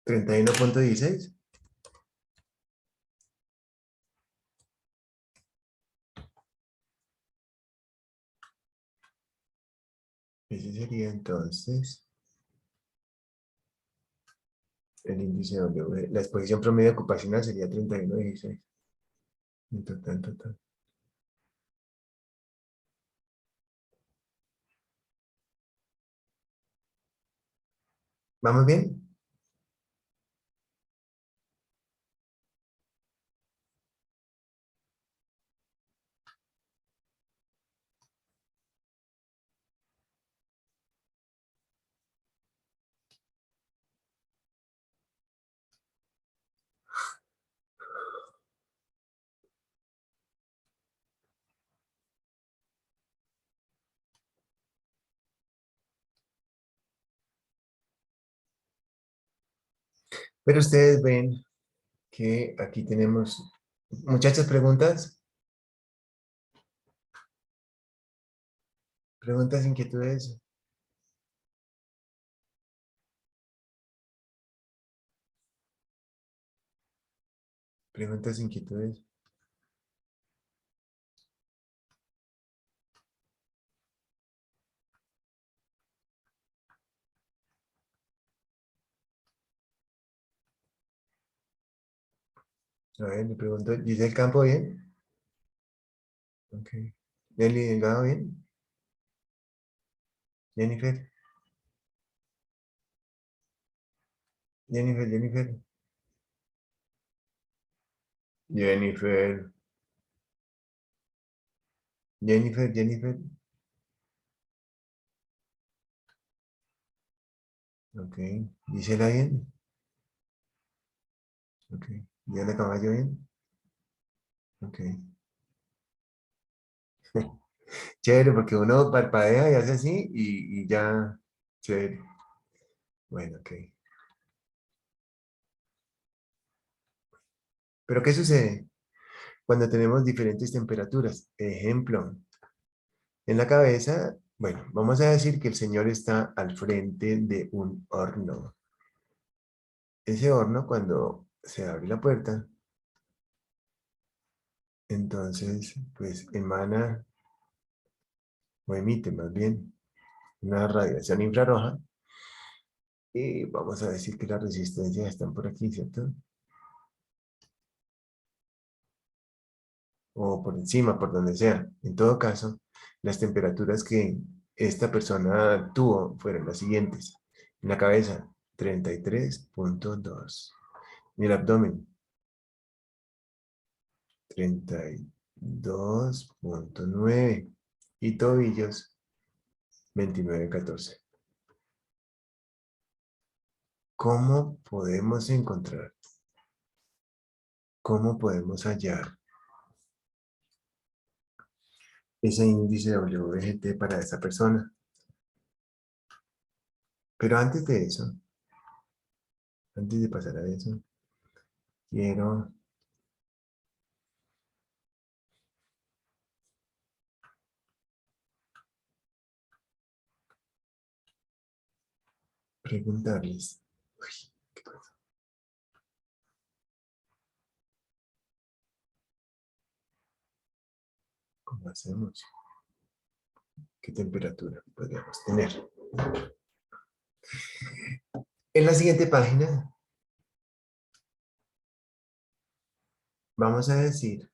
¿31,16? Ese sería entonces el índice W. La exposición promedio ocupacional sería 31,16. En total. ¿Vamos bien? Pero ustedes ven que aquí tenemos, muchachas, preguntas, inquietudes. Preguntas, inquietudes. A ver, le pregunto, ¿Giselle Campo bien? Ok. ¿Nelly Delgado bien? Jennifer. Jennifer, Jennifer. Jennifer. Jennifer, Jennifer. Ok. ¿Gisela bien? Ok. ¿Diana Caballo bien? Ok. Chévere, porque uno parpadea y hace así y ya. Chévere. Bueno, ok. Pero ¿qué sucede cuando tenemos diferentes temperaturas? Ejemplo, en la cabeza, bueno, vamos a decir que el señor está al frente de un horno. Ese horno, cuando se abre la puerta, entonces, pues emana o emite más bien una radiación infrarroja. Y vamos a decir que las resistencias están por aquí, ¿cierto? O por encima, por donde sea. En todo caso, las temperaturas que esta persona tuvo fueron las siguientes. En la cabeza, 33,2. En el abdomen, 32,9. Y tobillos, 29,14. ¿Cómo podemos encontrar? ¿Cómo podemos hallar ese índice WGT para esa persona? Pero antes de eso, antes de pasar a eso, quiero preguntarles. Uy, ¿qué pasa? ¿Cómo hacemos? ¿Qué temperatura podríamos tener? En la siguiente página vamos a decir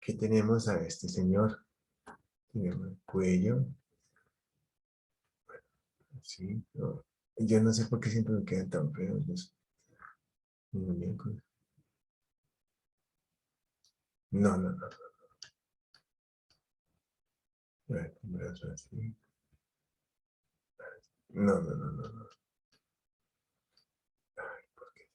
que tenemos a este señor. Tenemos el cuello. Sí, no. Yo no sé por qué siempre me quedan tan feos los muñecos. No, no, no. A ver, un brazo así. No, no, no, no, no. Ay, ¿por qué?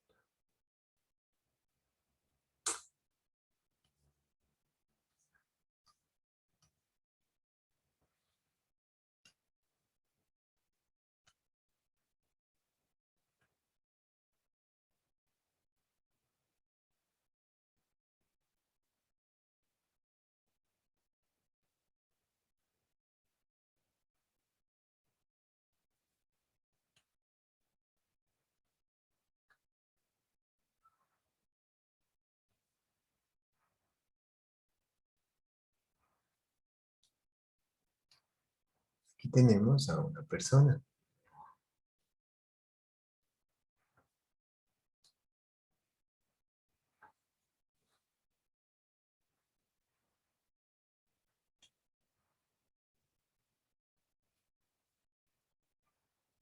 Aquí tenemos a una persona.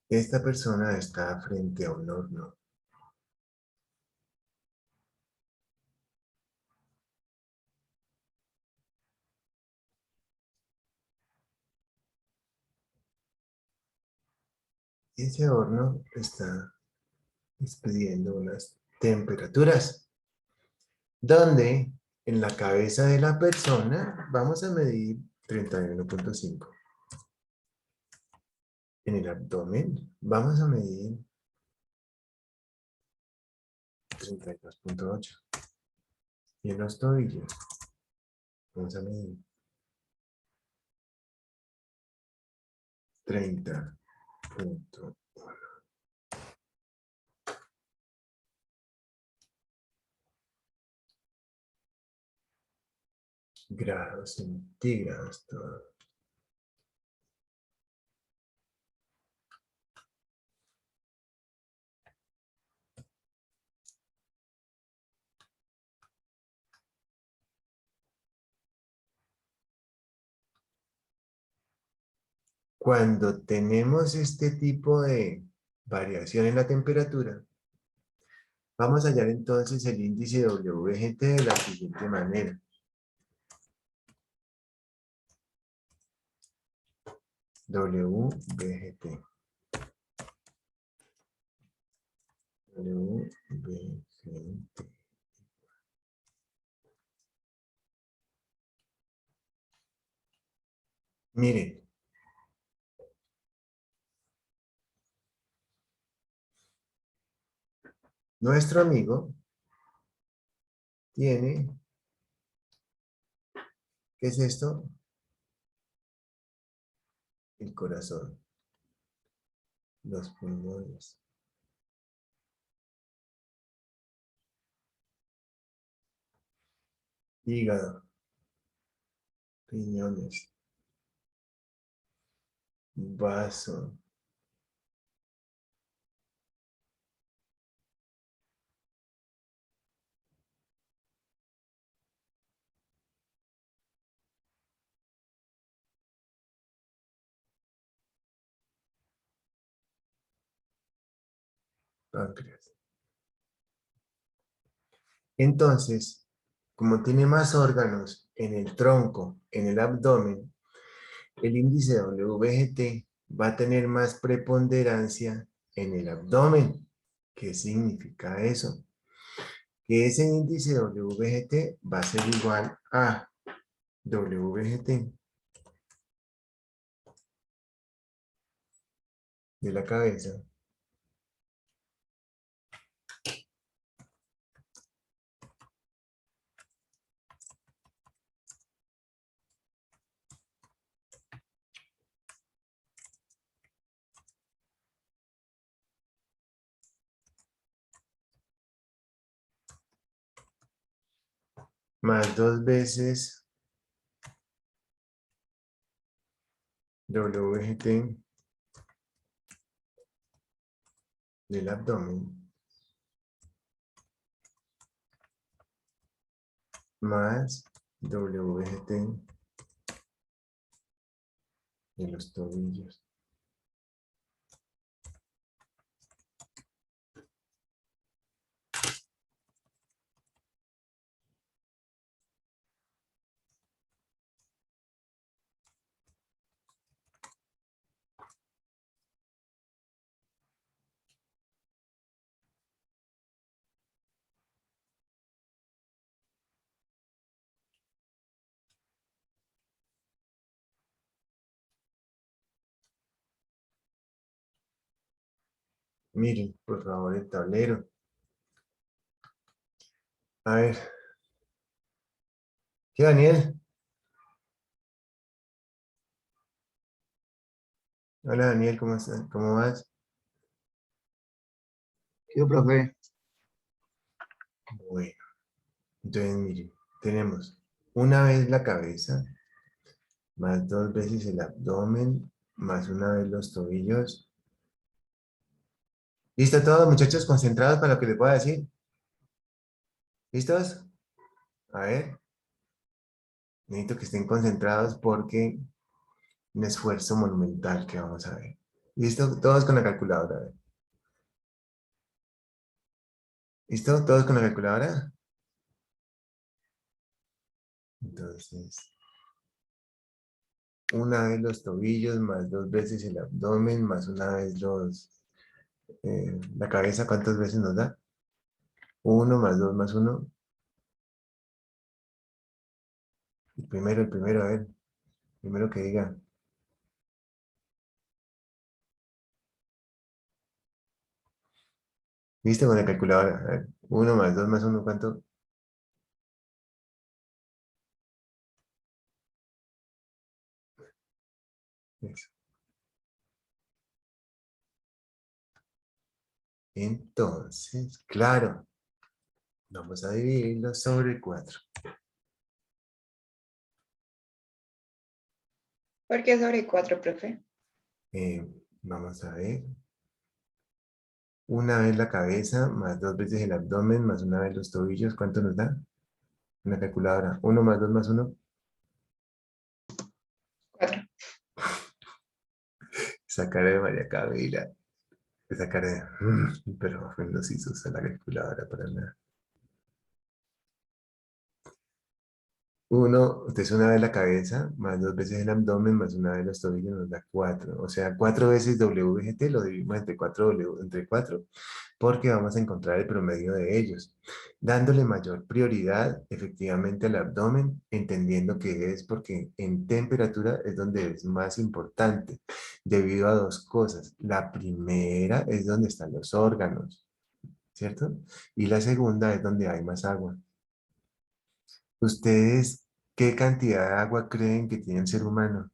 Esta persona está frente a un horno. Y ese horno está expidiendo unas temperaturas, donde en la cabeza de la persona vamos a medir 31,5. En el abdomen vamos a medir 32,8. Y en los tobillos vamos a medir 30,1 grados centígrados. Todo. Cuando tenemos este tipo de variación en la temperatura, vamos a hallar entonces el índice WGT de la siguiente manera. WGT. WGT. Miren. Nuestro amigo tiene, ¿qué es esto? El corazón, los pulmones, hígado, riñones, vaso, páncreas. Entonces, como tiene más órganos en el tronco, en el abdomen, el índice WGT va a tener más preponderancia en el abdomen. ¿Qué significa eso? Que ese índice WGT va a ser igual a WGT de la cabeza más 2 veces WGT del abdomen más WGT de los tobillos. Miren, por favor, el tablero. A ver. ¿Qué, Daniel? Hola, Daniel, ¿cómo estás? ¿Cómo vas? ¿Qué, profe? Bueno, entonces, miren, tenemos una vez la cabeza, más 2 veces el abdomen, más una vez los tobillos. ¿Listo todos, muchachos, concentrados para lo que les voy a decir? ¿Listos? A ver. Necesito que estén concentrados porque un esfuerzo monumental que vamos a ver. ¿Listo? Todos con la calculadora. A ver. ¿Listo? ¿Todos con la calculadora? Entonces, una vez los tobillos, más 2 veces el abdomen, más una vez la cabeza, ¿cuántas veces nos da? 1 más 2 más 1. El primero, a ver. Primero que diga. ¿Listo? Con la calculadora. A ver. 1 más 2 más 1, ¿cuánto? Eso. Entonces, claro, vamos a dividirlo sobre 4. ¿Por qué sobre 4, profe? Vamos a ver. Una vez la cabeza, más 2 veces el abdomen, más una vez los tobillos, ¿cuánto nos da? Una calculadora. 1 más 2 más 1. 4. Esa cara de María Camila. Esa cara de... Pero no se hizo usar la calculadora para nada. 1, usted es una vez la cabeza, más 2 veces el abdomen, más una vez los tobillos, nos da 4. O sea, 4 veces WGT lo dividimos entre 4, porque vamos a encontrar el promedio de ellos, dándole mayor prioridad efectivamente al abdomen, entendiendo que es porque en temperatura es donde es más importante, debido a 2 cosas. La primera es donde están los órganos, ¿cierto? Y la segunda es donde hay más agua. ¿Ustedes qué cantidad de agua creen que tiene el ser humano?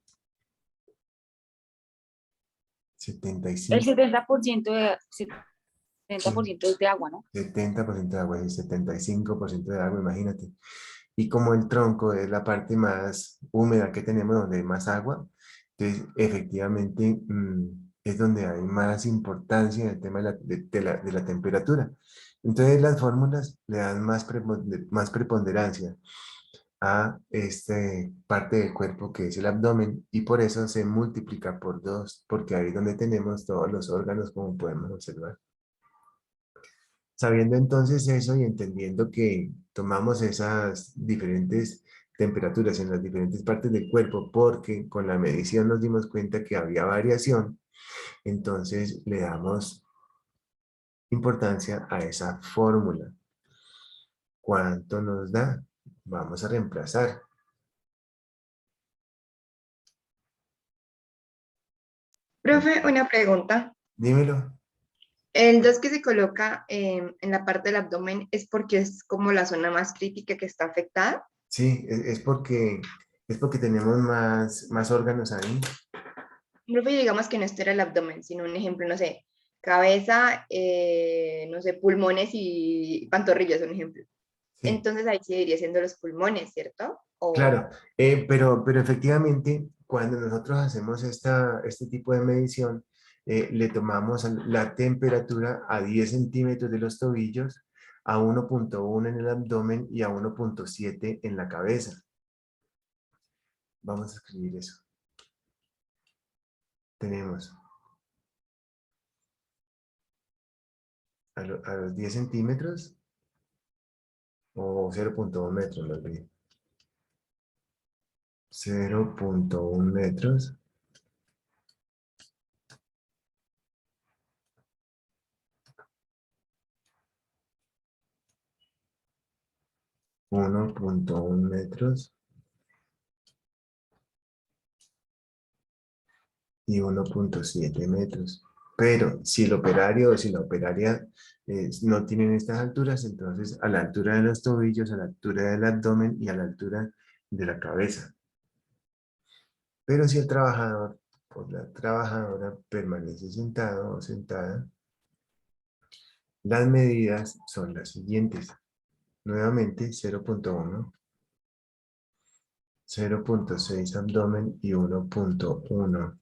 El 75, 70% es de agua, ¿no? 70% de agua y 75% de agua, imagínate. Y como el tronco es la parte más húmeda que tenemos, donde hay más agua, entonces efectivamente es donde hay más importancia en el tema de la temperatura. Entonces las fórmulas le dan más preponderancia a esta parte del cuerpo que es el abdomen y por eso se multiplica por 2, porque ahí es donde tenemos todos los órganos como podemos observar. Sabiendo entonces eso y entendiendo que tomamos esas diferentes temperaturas en las diferentes partes del cuerpo porque con la medición nos dimos cuenta que había variación, entonces le damos importancia a esa fórmula. ¿Cuánto nos da? Vamos a reemplazar. Profe, una pregunta. Dímelo. El 2 que se coloca en la parte del abdomen es porque es como la zona más crítica que está afectada. Sí, es porque tenemos más órganos ahí. Profe, digamos que no esto era el abdomen, sino un ejemplo, no sé, cabeza, no sé, pulmones y pantorrillas, un ejemplo. Sí, Entonces ahí seguiría siendo los pulmones, ¿cierto? claro. Pero efectivamente, cuando nosotros hacemos este tipo de medición, le tomamos la temperatura a 10 centímetros de los tobillos, a 1,1 en el abdomen y a 1,7 en la cabeza. Vamos a escribir eso. Tenemos a los 10 centímetros o 0,1 metros, más bien. 0,1 metros. Uno punto uno metros y 1,7 metros. Pero si el operario o si la operaria no tienen estas alturas, entonces a la altura de los tobillos, a la altura del abdomen y a la altura de la cabeza. Pero si el trabajador o la trabajadora permanece sentado o sentada, las medidas son las siguientes. Nuevamente 0,1, 0,6 abdomen y 1,1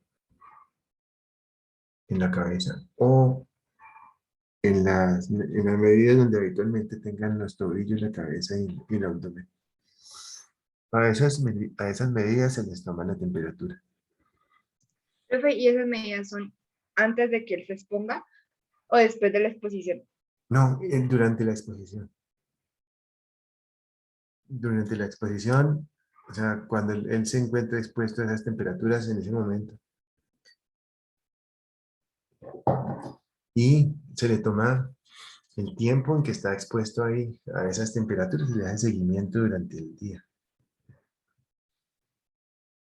en la cabeza. O en las medidas donde habitualmente tengan los tobillos, la cabeza y el abdomen. A esas medidas se les toma la temperatura. Profe, ¿y esas medidas son antes de que él se exponga o después de la exposición? No, durante la exposición. Durante la exposición, o sea, cuando él se encuentra expuesto a esas temperaturas en ese momento. Y se le toma el tiempo en que está expuesto ahí a esas temperaturas y le da seguimiento durante el día.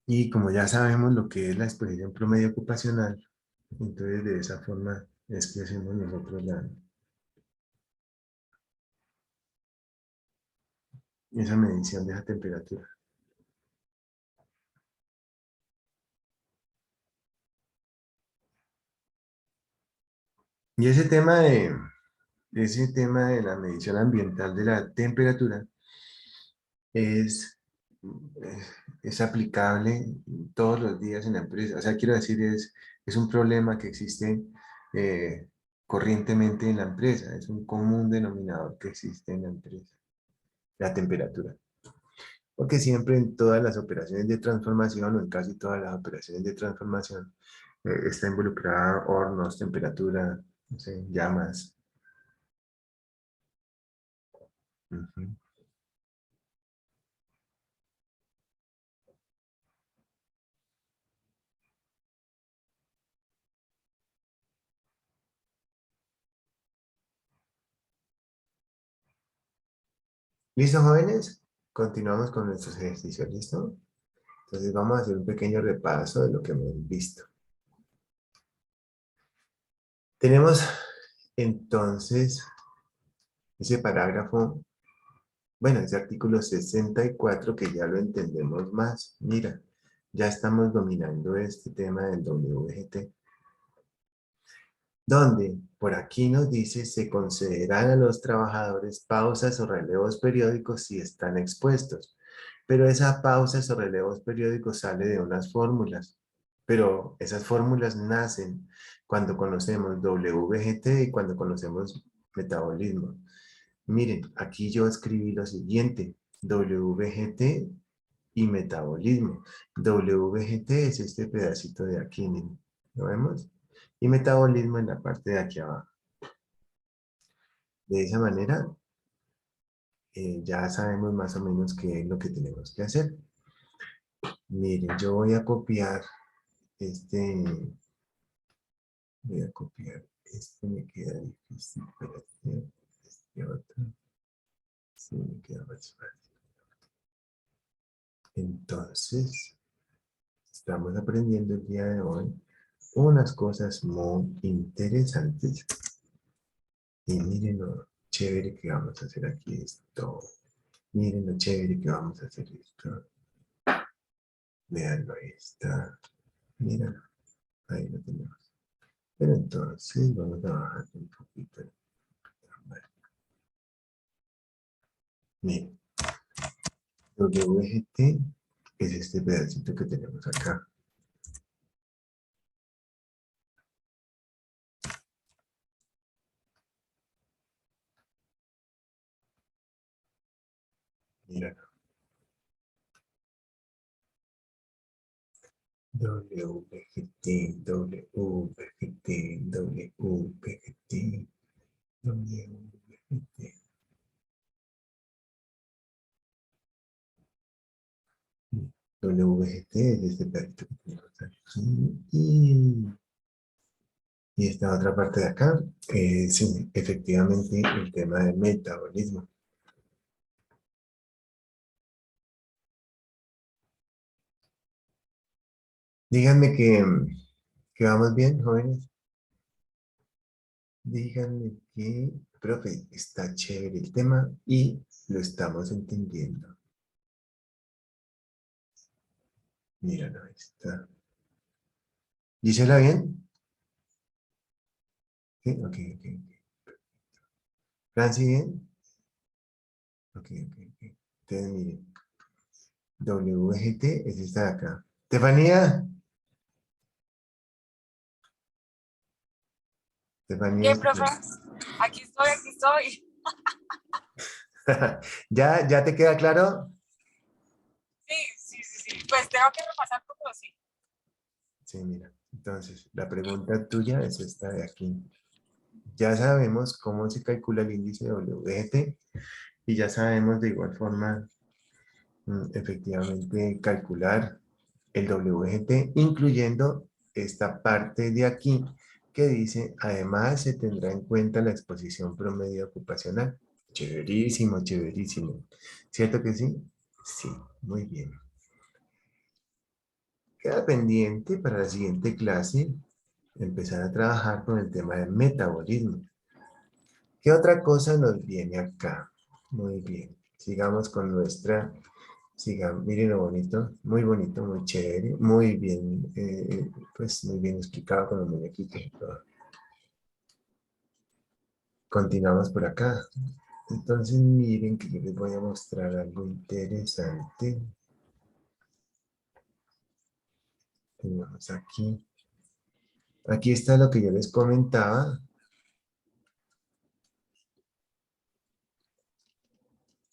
Y como ya sabemos lo que es la exposición promedio ocupacional, entonces de esa forma es que hacemos nosotros esa medición de esa temperatura. Y ese tema de la medición ambiental de la temperatura es, es aplicable todos los días en la empresa. O sea, quiero decir, es un problema que existe corrientemente en la empresa. Es un común denominador que existe en la empresa, la temperatura. Porque siempre en todas las operaciones de transformación o en casi todas las operaciones de transformación está involucrada hornos, temperatura, no sé, llamas. Ujú. ¿Listo, jóvenes? Continuamos con nuestros ejercicios, ¿listo? Entonces vamos a hacer un pequeño repaso de lo que hemos visto. Tenemos entonces ese parágrafo, bueno, ese artículo 64 que ya lo entendemos más. Mira, ya estamos dominando este tema del WGT. Donde por aquí nos dice se concederán a los trabajadores pausas o relevos periódicos si están expuestos. Pero esa pausas o relevos periódicos sale de unas fórmulas. Pero esas fórmulas nacen cuando conocemos WGT y cuando conocemos metabolismo. Miren, aquí yo escribí lo siguiente, WGT y metabolismo. WGT es este pedacito de aquí, miren, ¿lo vemos? Y metabolismo en la parte de aquí abajo. De esa manera, ya sabemos más o menos qué es lo que tenemos que hacer. Miren, yo voy a copiar me queda difícil, espérate, otro, sí, me queda más fácil. Entonces, estamos aprendiendo el día de hoy unas cosas muy interesantes. Y miren lo chévere que vamos a hacer aquí esto. Miren lo chévere que vamos a hacer esto. Veanlo, ahí está. Mira, ahí lo tenemos. Pero entonces vamos a bajar un poquito. Miren, WGT es este pedacito que tenemos acá. Mira. WGT, WGT, WGT, WGT. WGT es este pedacito que tenemos aquí. Y esta otra parte de acá es efectivamente el tema del metabolismo. Díganme que vamos bien, jóvenes. Díganme que, profe, está chévere el tema y lo estamos entendiendo. Míralo, ahí está. ¿Dísela bien? Sí, ok. ¿Franci bien? Ok. Entonces, miren. WGT es esta de acá. ¿Estefanía? ¿Qué, ¿Estefanía? profe? Aquí estoy. ¿Ya te queda claro? Sí. Pues tengo que repasar todo, sí. Sí, mira. Entonces, la pregunta tuya es esta de aquí. Ya sabemos cómo se calcula el índice de WGT y ya sabemos de igual forma efectivamente calcular el WGT, incluyendo esta parte de aquí que dice, además se tendrá en cuenta la exposición promedio ocupacional. Chéverísimo. ¿Cierto que sí? Sí, muy bien. Queda pendiente para la siguiente clase empezar a trabajar con el tema del metabolismo. ¿Qué otra cosa nos viene acá? Muy bien. Sigamos con nuestra... miren lo bonito, muy chévere, muy bien, pues muy bien explicado con los muñequitos y todo. Continuamos por acá. Entonces miren que yo les voy a mostrar algo interesante. Tenemos aquí. Aquí está lo que yo les comentaba.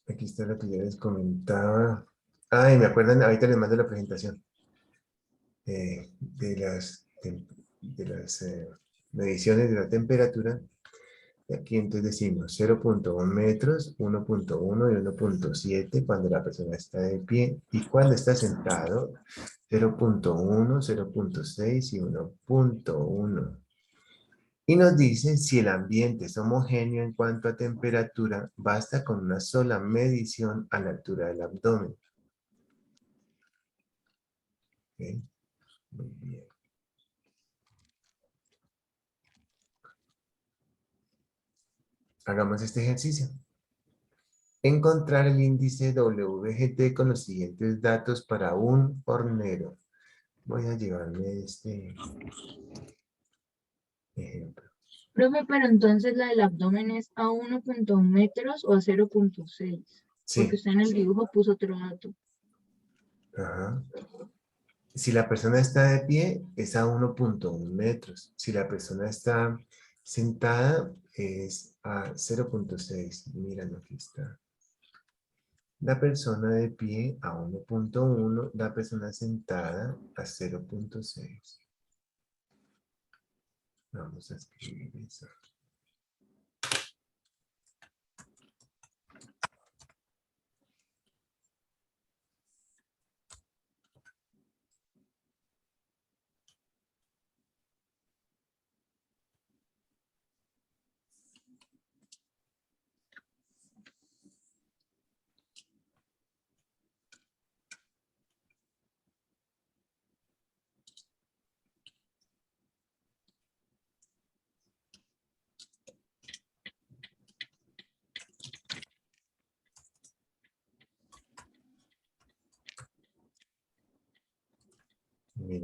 Aquí está lo que yo les comentaba. Ay, me acuerdan, ahorita les mando la presentación de las mediciones de la temperatura. Y aquí entonces decimos 0.1 metros, 1.1 y 1.7 cuando la persona está de pie. Y cuando está sentado, 0.1, 0.6 y 1.1. Y nos dice si el ambiente es homogéneo en cuanto a temperatura, basta con una sola medición a la altura del abdomen. ¿Ok? Muy bien. Hagamos este ejercicio. Encontrar el índice WGT con los siguientes datos para un hornero. Voy a llevarme este ejemplo. Profe, pero entonces la del abdomen es a 1.1 metros o a 0.6, porque Sí. usted en el dibujo puso otro dato. Ajá. Si la persona está de pie, es a 1.1 metros. Si la persona está sentada, es a 0.6. Mira, aquí está. La persona de pie a 1.1, la persona sentada a 0.6. Vamos a escribir eso.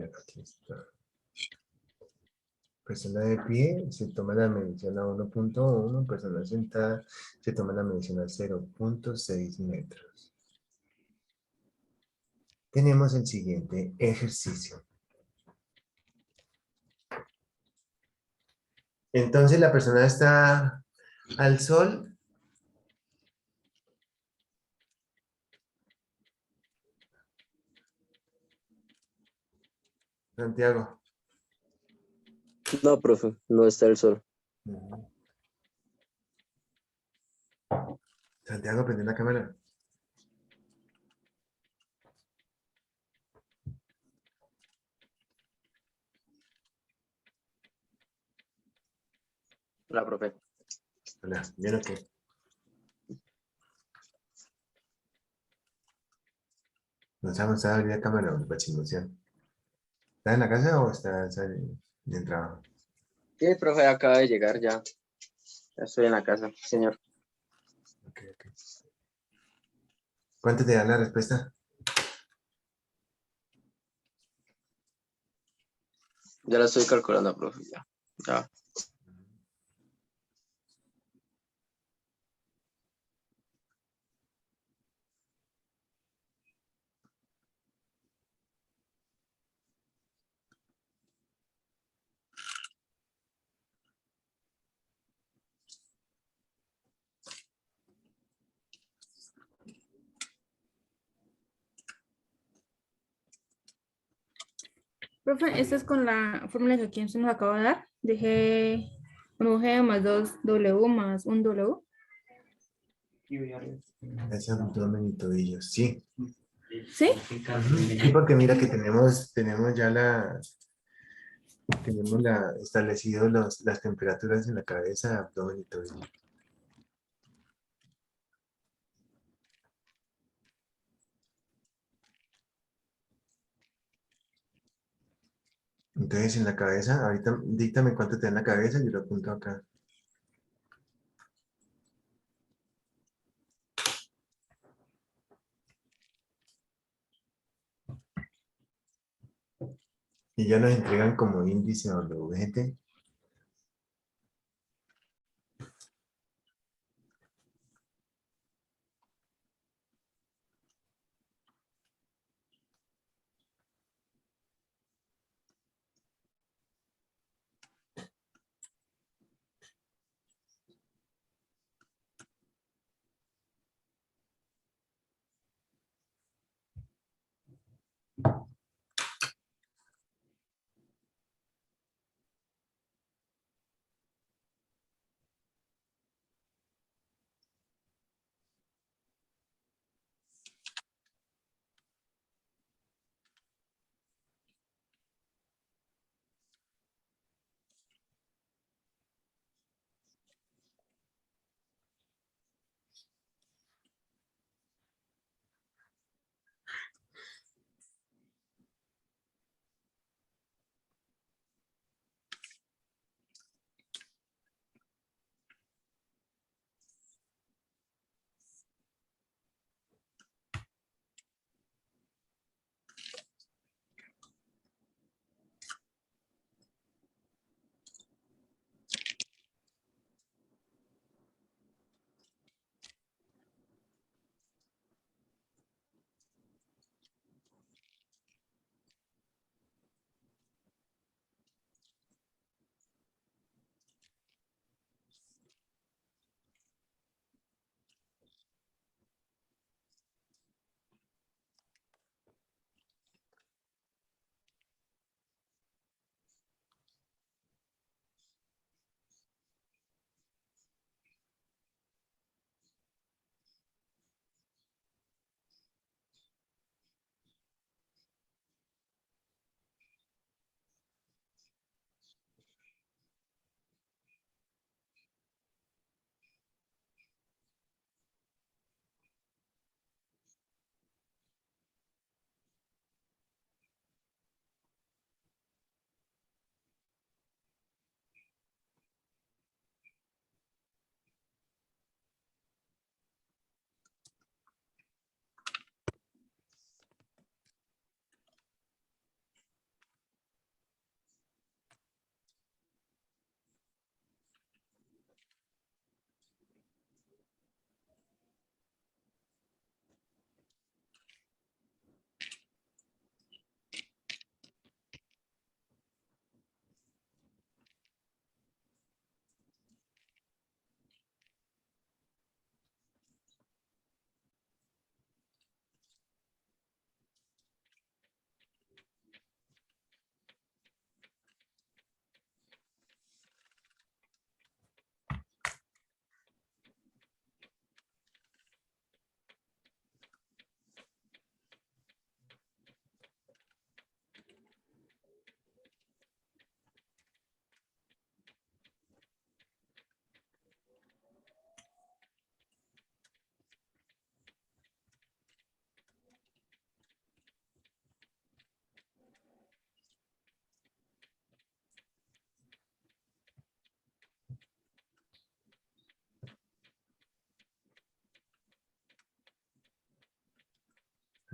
aquí está. Persona de pie se toma la medición a 1.1, persona sentada se toma la medición a 0.6 metros. Tenemos el siguiente ejercicio. Entonces la persona está al sol. Santiago. No, profe, no está el sol. Ujú. Santiago, prende la cámara. La profe. Hola, ¿bien o qué? ¿No se ha mostrado abrir la cámara o para chismosear? ¿Está en la casa o está en el trabajo? Sí, profe, acaba de llegar ya. Ya estoy en la casa, señor. Ok, ok. ¿Cuánto te da la respuesta? Ya la estoy calculando, profe, ya. Ya. Profe, esta es con la fórmula que aquí se nos acaba de dar. Dejé un G más 2W más un W. Es abdomen y tobillos, sí. ¿Sí? Sí, porque mira que tenemos ya establecido las temperaturas en la cabeza, abdomen y tobillo. Entonces en la cabeza, ahorita díctame cuánto te da en la cabeza y yo lo apunto acá. Y ya nos entregan como índice o WGT.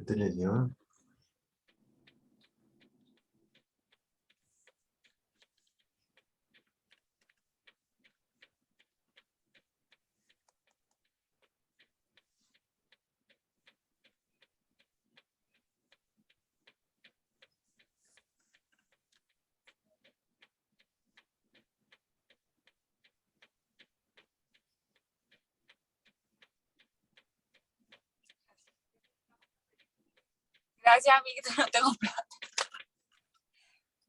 te leyó. Gracias, amiguito, no tengo plata.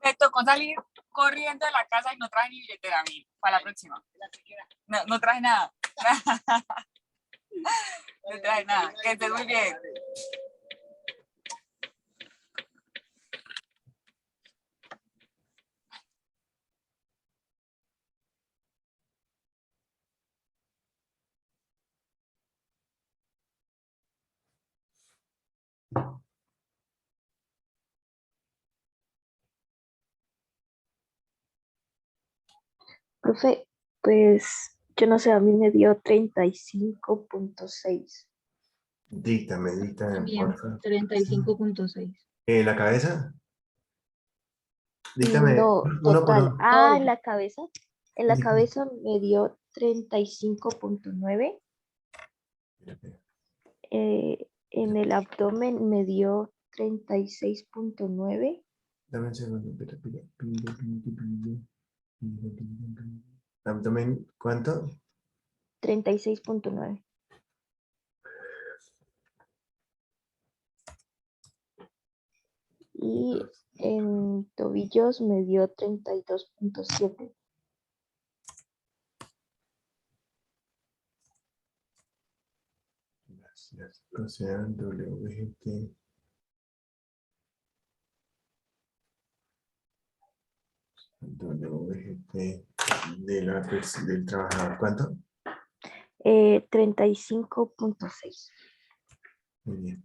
Me tocó salir corriendo de la casa y no traje ni billetera, amigo. Para la próxima. No, no traje nada. No traje nada. Que estés muy bien. Profe, pues yo no sé, a mí me dio 35.6. Díctame, También porfa. 35.6. ¿La cabeza? Díctame No, uno por total. uno. Ah, Todo. en la cabeza me dio 35.9. En el abdomen me dio 36.9. Dame un segundo. Abdomen, ¿cuánto? 36.9. Y en tobillos me dio 32.7. Gracias. O sea, WGT. WGT del trabajador. ¿Cuánto? 35.6. Muy bien.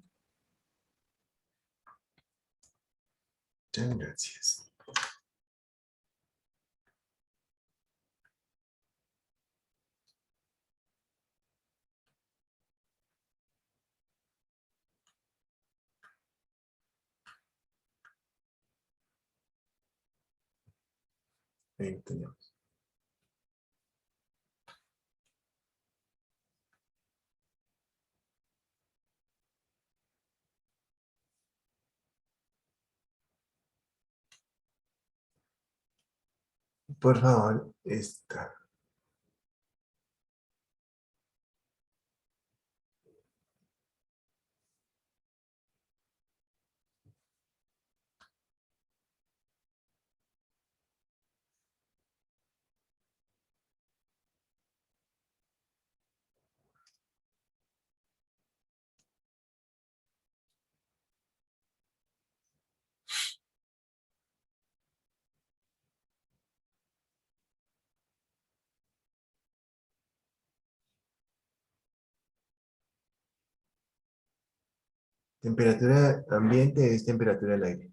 Muchas gracias. Ahí tenemos. Por favor, esta. Temperatura ambiente es temperatura del aire.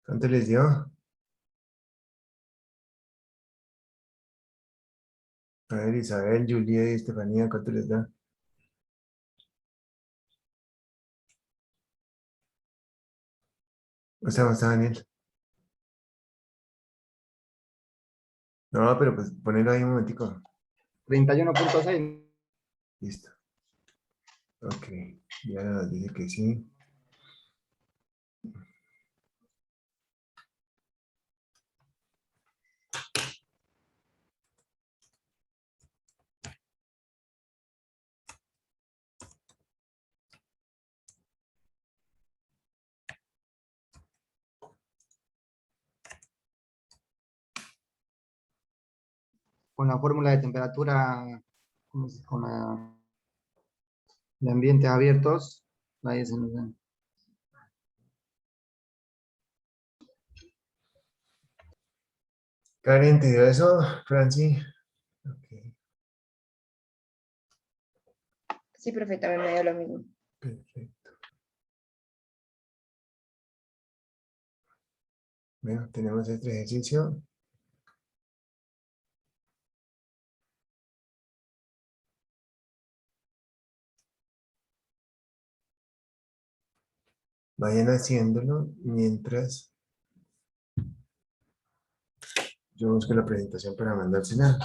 ¿Cuánto les dio? A ver, Isabel, Julia y Estefanía, ¿cuánto les da? O sea, ¿está Daniel? No, pero pues ponelo ahí un momentico. 31.6. Listo. Ok, ya nos dice que sí. Con la fórmula de temperatura, con de ambientes abiertos, ahí se nos da. Karen, ¿te dio eso, Franci? Ok, Sí, profe, también me dio lo mismo. perfecto. Bueno, tenemos este ejercicio. Vayan haciéndolo mientras yo busco la presentación para mandársela.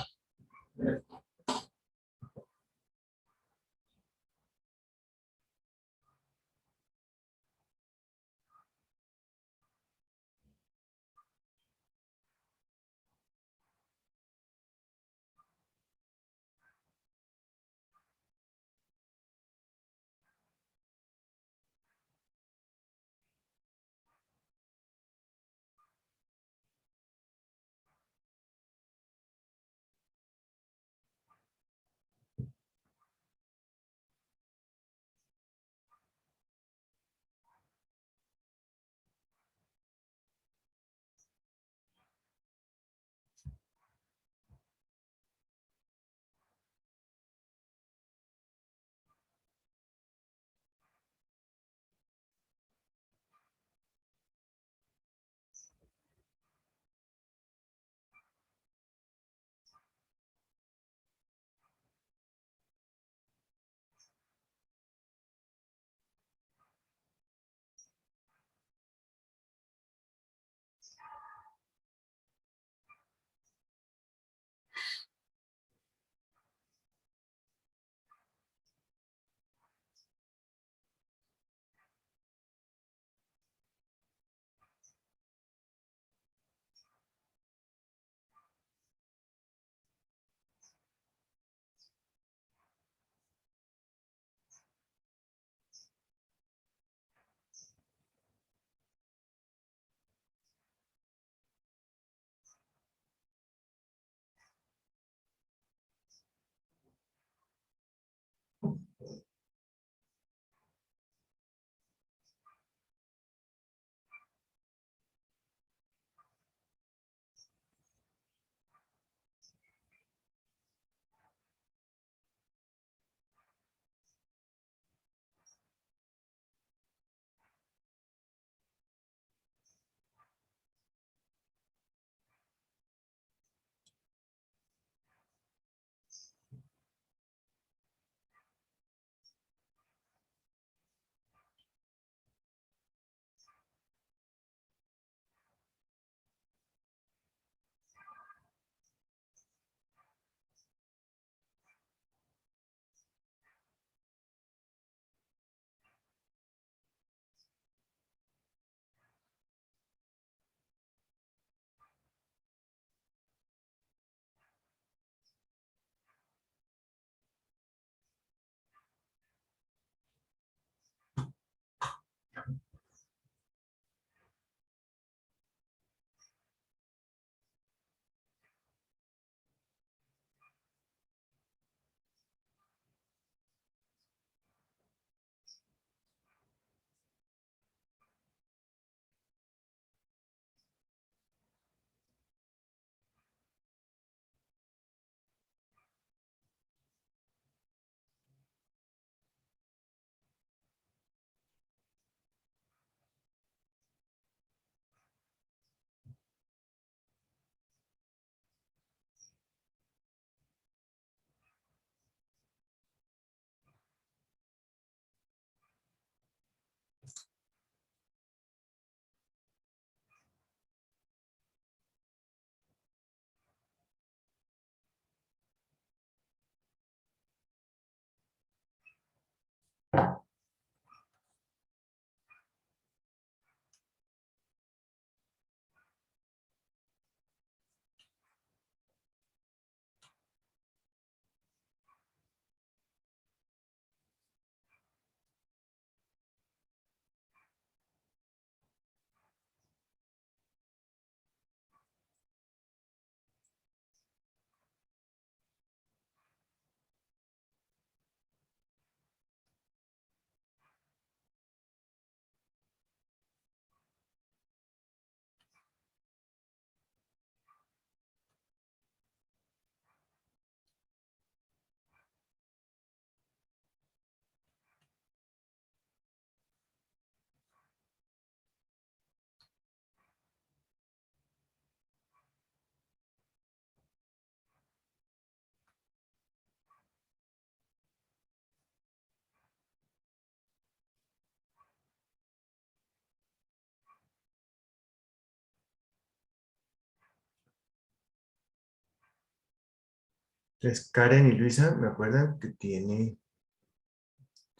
Entonces, Karen y Luisa, me acuerdan que tiene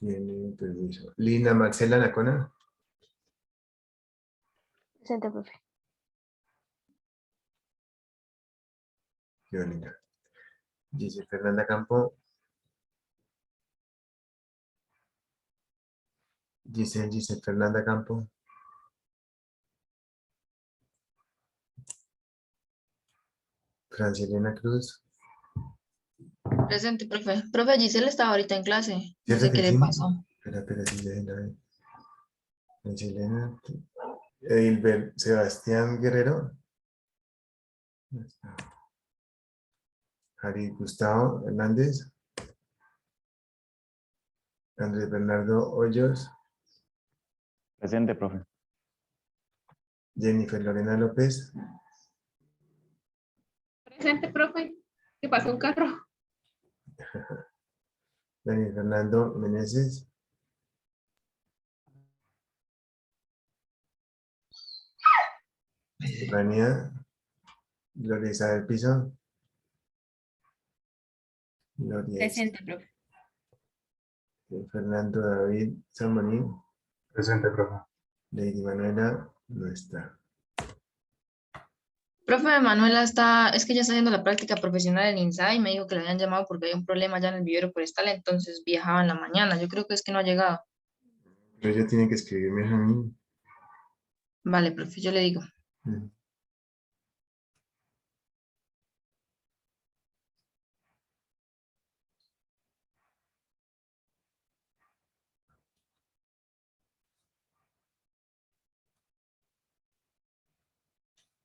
permiso. Lina Marcela Nacona. Presente, profe. Qué bonita. Dice Fernanda Campo. Dice Fernanda Campo. Francilena Cruz. Presente, profe. Profe, Giselle estaba ahorita en clase. No ¿Cierto sé que qué le sí? pasó. Espera, sí, déjenla ver. Francilena. Edilber Sebastián Guerrero. Jari Gustavo Hernández. Andrés Bernardo Hoyos. Presente, profe. Jennifer Lorena López. Presente, profe. ¿Qué pasó un carro? Daniel Fernando Meneses. Ivania. Gloria Isabel Piso. Gloria Presente, profe. Fernando David Zamboni. Presente, profe. Lady Manuela no está. Profe, Manuela es que ya está haciendo la práctica profesional en INSA y me dijo que le habían llamado porque había un problema ya en el vivero forestal, entonces viajaba en la mañana. Yo creo que es que no ha llegado. Pero ella tiene que escribirme a mí. Vale, profe, yo le digo.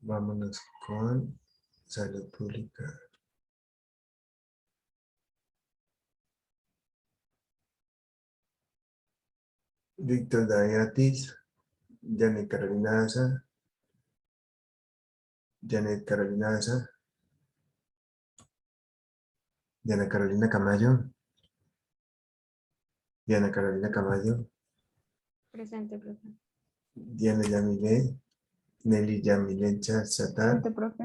Vámonos con salud pública. Víctor Dayatis, Janet Carolina Asa, Janet Carolina Asa, Diana Carolina Camayo, Diana Carolina Camayo, Presente, profe. Diana Yamile, Nelly Yamile Satar, Presente, profe.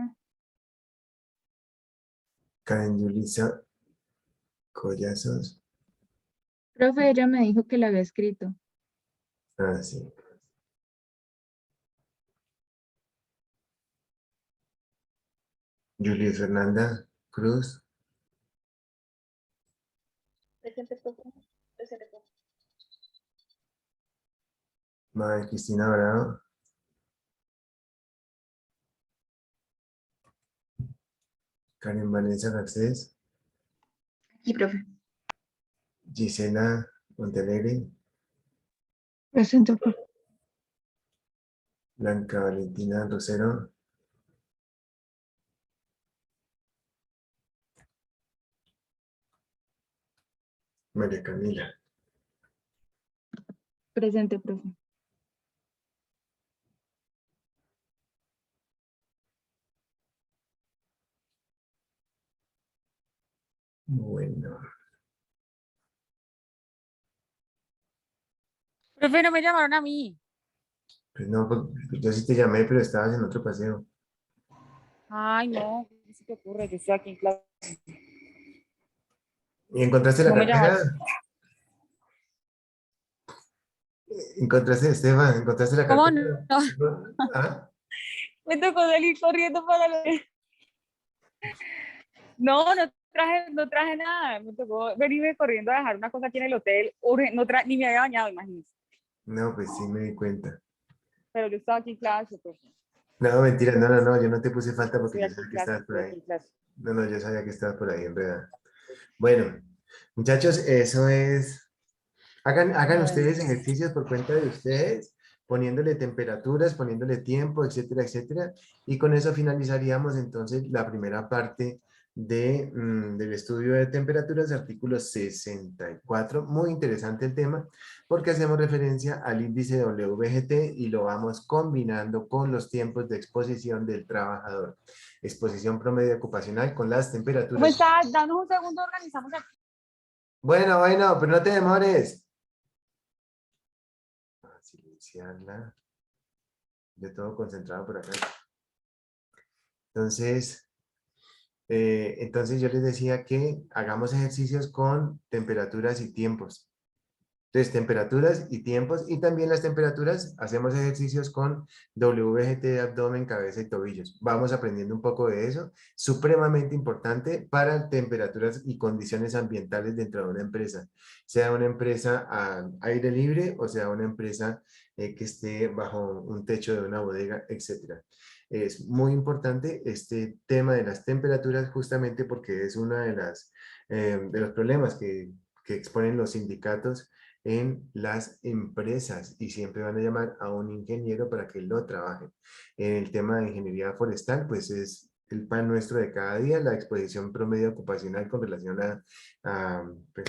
Karen Yulisa Collazos. Profe, ella me dijo que la había escrito. Ah, sí. Julie Fernanda Cruz, Presente, profe. Presente, profe. María Cristina Bravo, Karen Vanessa Garcés, Aquí, profe. Gisela Montalegre, Presente, profe. Blanca Valentina Rosero, María Camila. Presente, profe. Bueno, Profe, no me llamaron a mí. pues no, pues, yo sí te llamé, pero estabas en otro paseo. Ay, no, ¿qué se te ocurre? Yo estoy aquí en clase. ¿Y encontraste la No me llamaron. cartera? ¿Encontraste, Esteban? ¿Encontraste la ¿Cómo cartera? no? ¿Ah? Me tocó salir corriendo para lo de... No, no traje nada. Me tocó venirme corriendo a dejar una cosa aquí en el hotel. Ni me había bañado, imagínense. No, pues sí me di cuenta. Pero yo estaba aquí en clase, profe. No, mentira, no, yo no te puse falta porque Estoy yo aquí en sabía que clase, estabas por estoy aquí ahí. en clase. No, yo sabía que estabas por ahí enredada. Bueno, muchachos, eso es. Hagan Bueno. ustedes ejercicios por cuenta de ustedes, poniéndole temperaturas, poniéndole tiempo, etcétera, etcétera. Y con eso finalizaríamos entonces la primera parte del estudio de temperaturas, artículo 64. Muy interesante el tema, porque hacemos referencia al índice WGT y lo vamos combinando con los tiempos de exposición del trabajador. Exposición promedio ocupacional con las ¿Cómo temperaturas. estás? Danos un segundo, organizamos aquí. Bueno, pero no te demores. Silenciarla. De todo concentrado por acá. Entonces, Entonces yo les decía que hagamos ejercicios con temperaturas y tiempos. Entonces, temperaturas y tiempos, y también las temperaturas, hacemos ejercicios con WGT de abdomen, cabeza y tobillos. Vamos aprendiendo un poco de eso, supremamente importante para temperaturas y condiciones ambientales dentro de una empresa, sea una empresa a aire libre o sea una empresa que esté bajo un techo de una bodega, etc. Es muy importante este tema de las temperaturas justamente porque es una de los problemas que exponen los sindicatos en las empresas y siempre van a llamar a un ingeniero para que lo trabaje. En el tema de ingeniería forestal, pues es el pan nuestro de cada día, la exposición promedio ocupacional con relación pues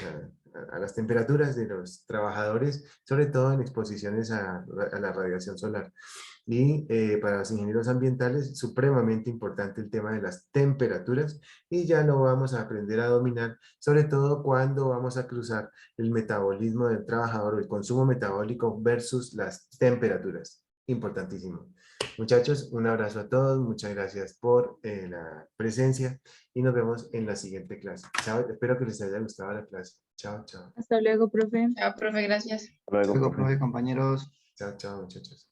a las temperaturas de los trabajadores, sobre todo en exposiciones a la radiación solar. Y para los ingenieros ambientales, supremamente importante el tema de las temperaturas y ya lo vamos a aprender a dominar, sobre todo cuando vamos a cruzar el metabolismo del trabajador o el consumo metabólico versus las temperaturas. Importantísimo. Muchachos, un abrazo a todos, muchas gracias por la presencia y nos vemos en la siguiente clase. Chao, espero que les haya gustado la clase. Chao, chao. Hasta luego, profe. Chao, profe, gracias. Luego, Luego, profe. profe, compañeros. Chao, chao, muchachos.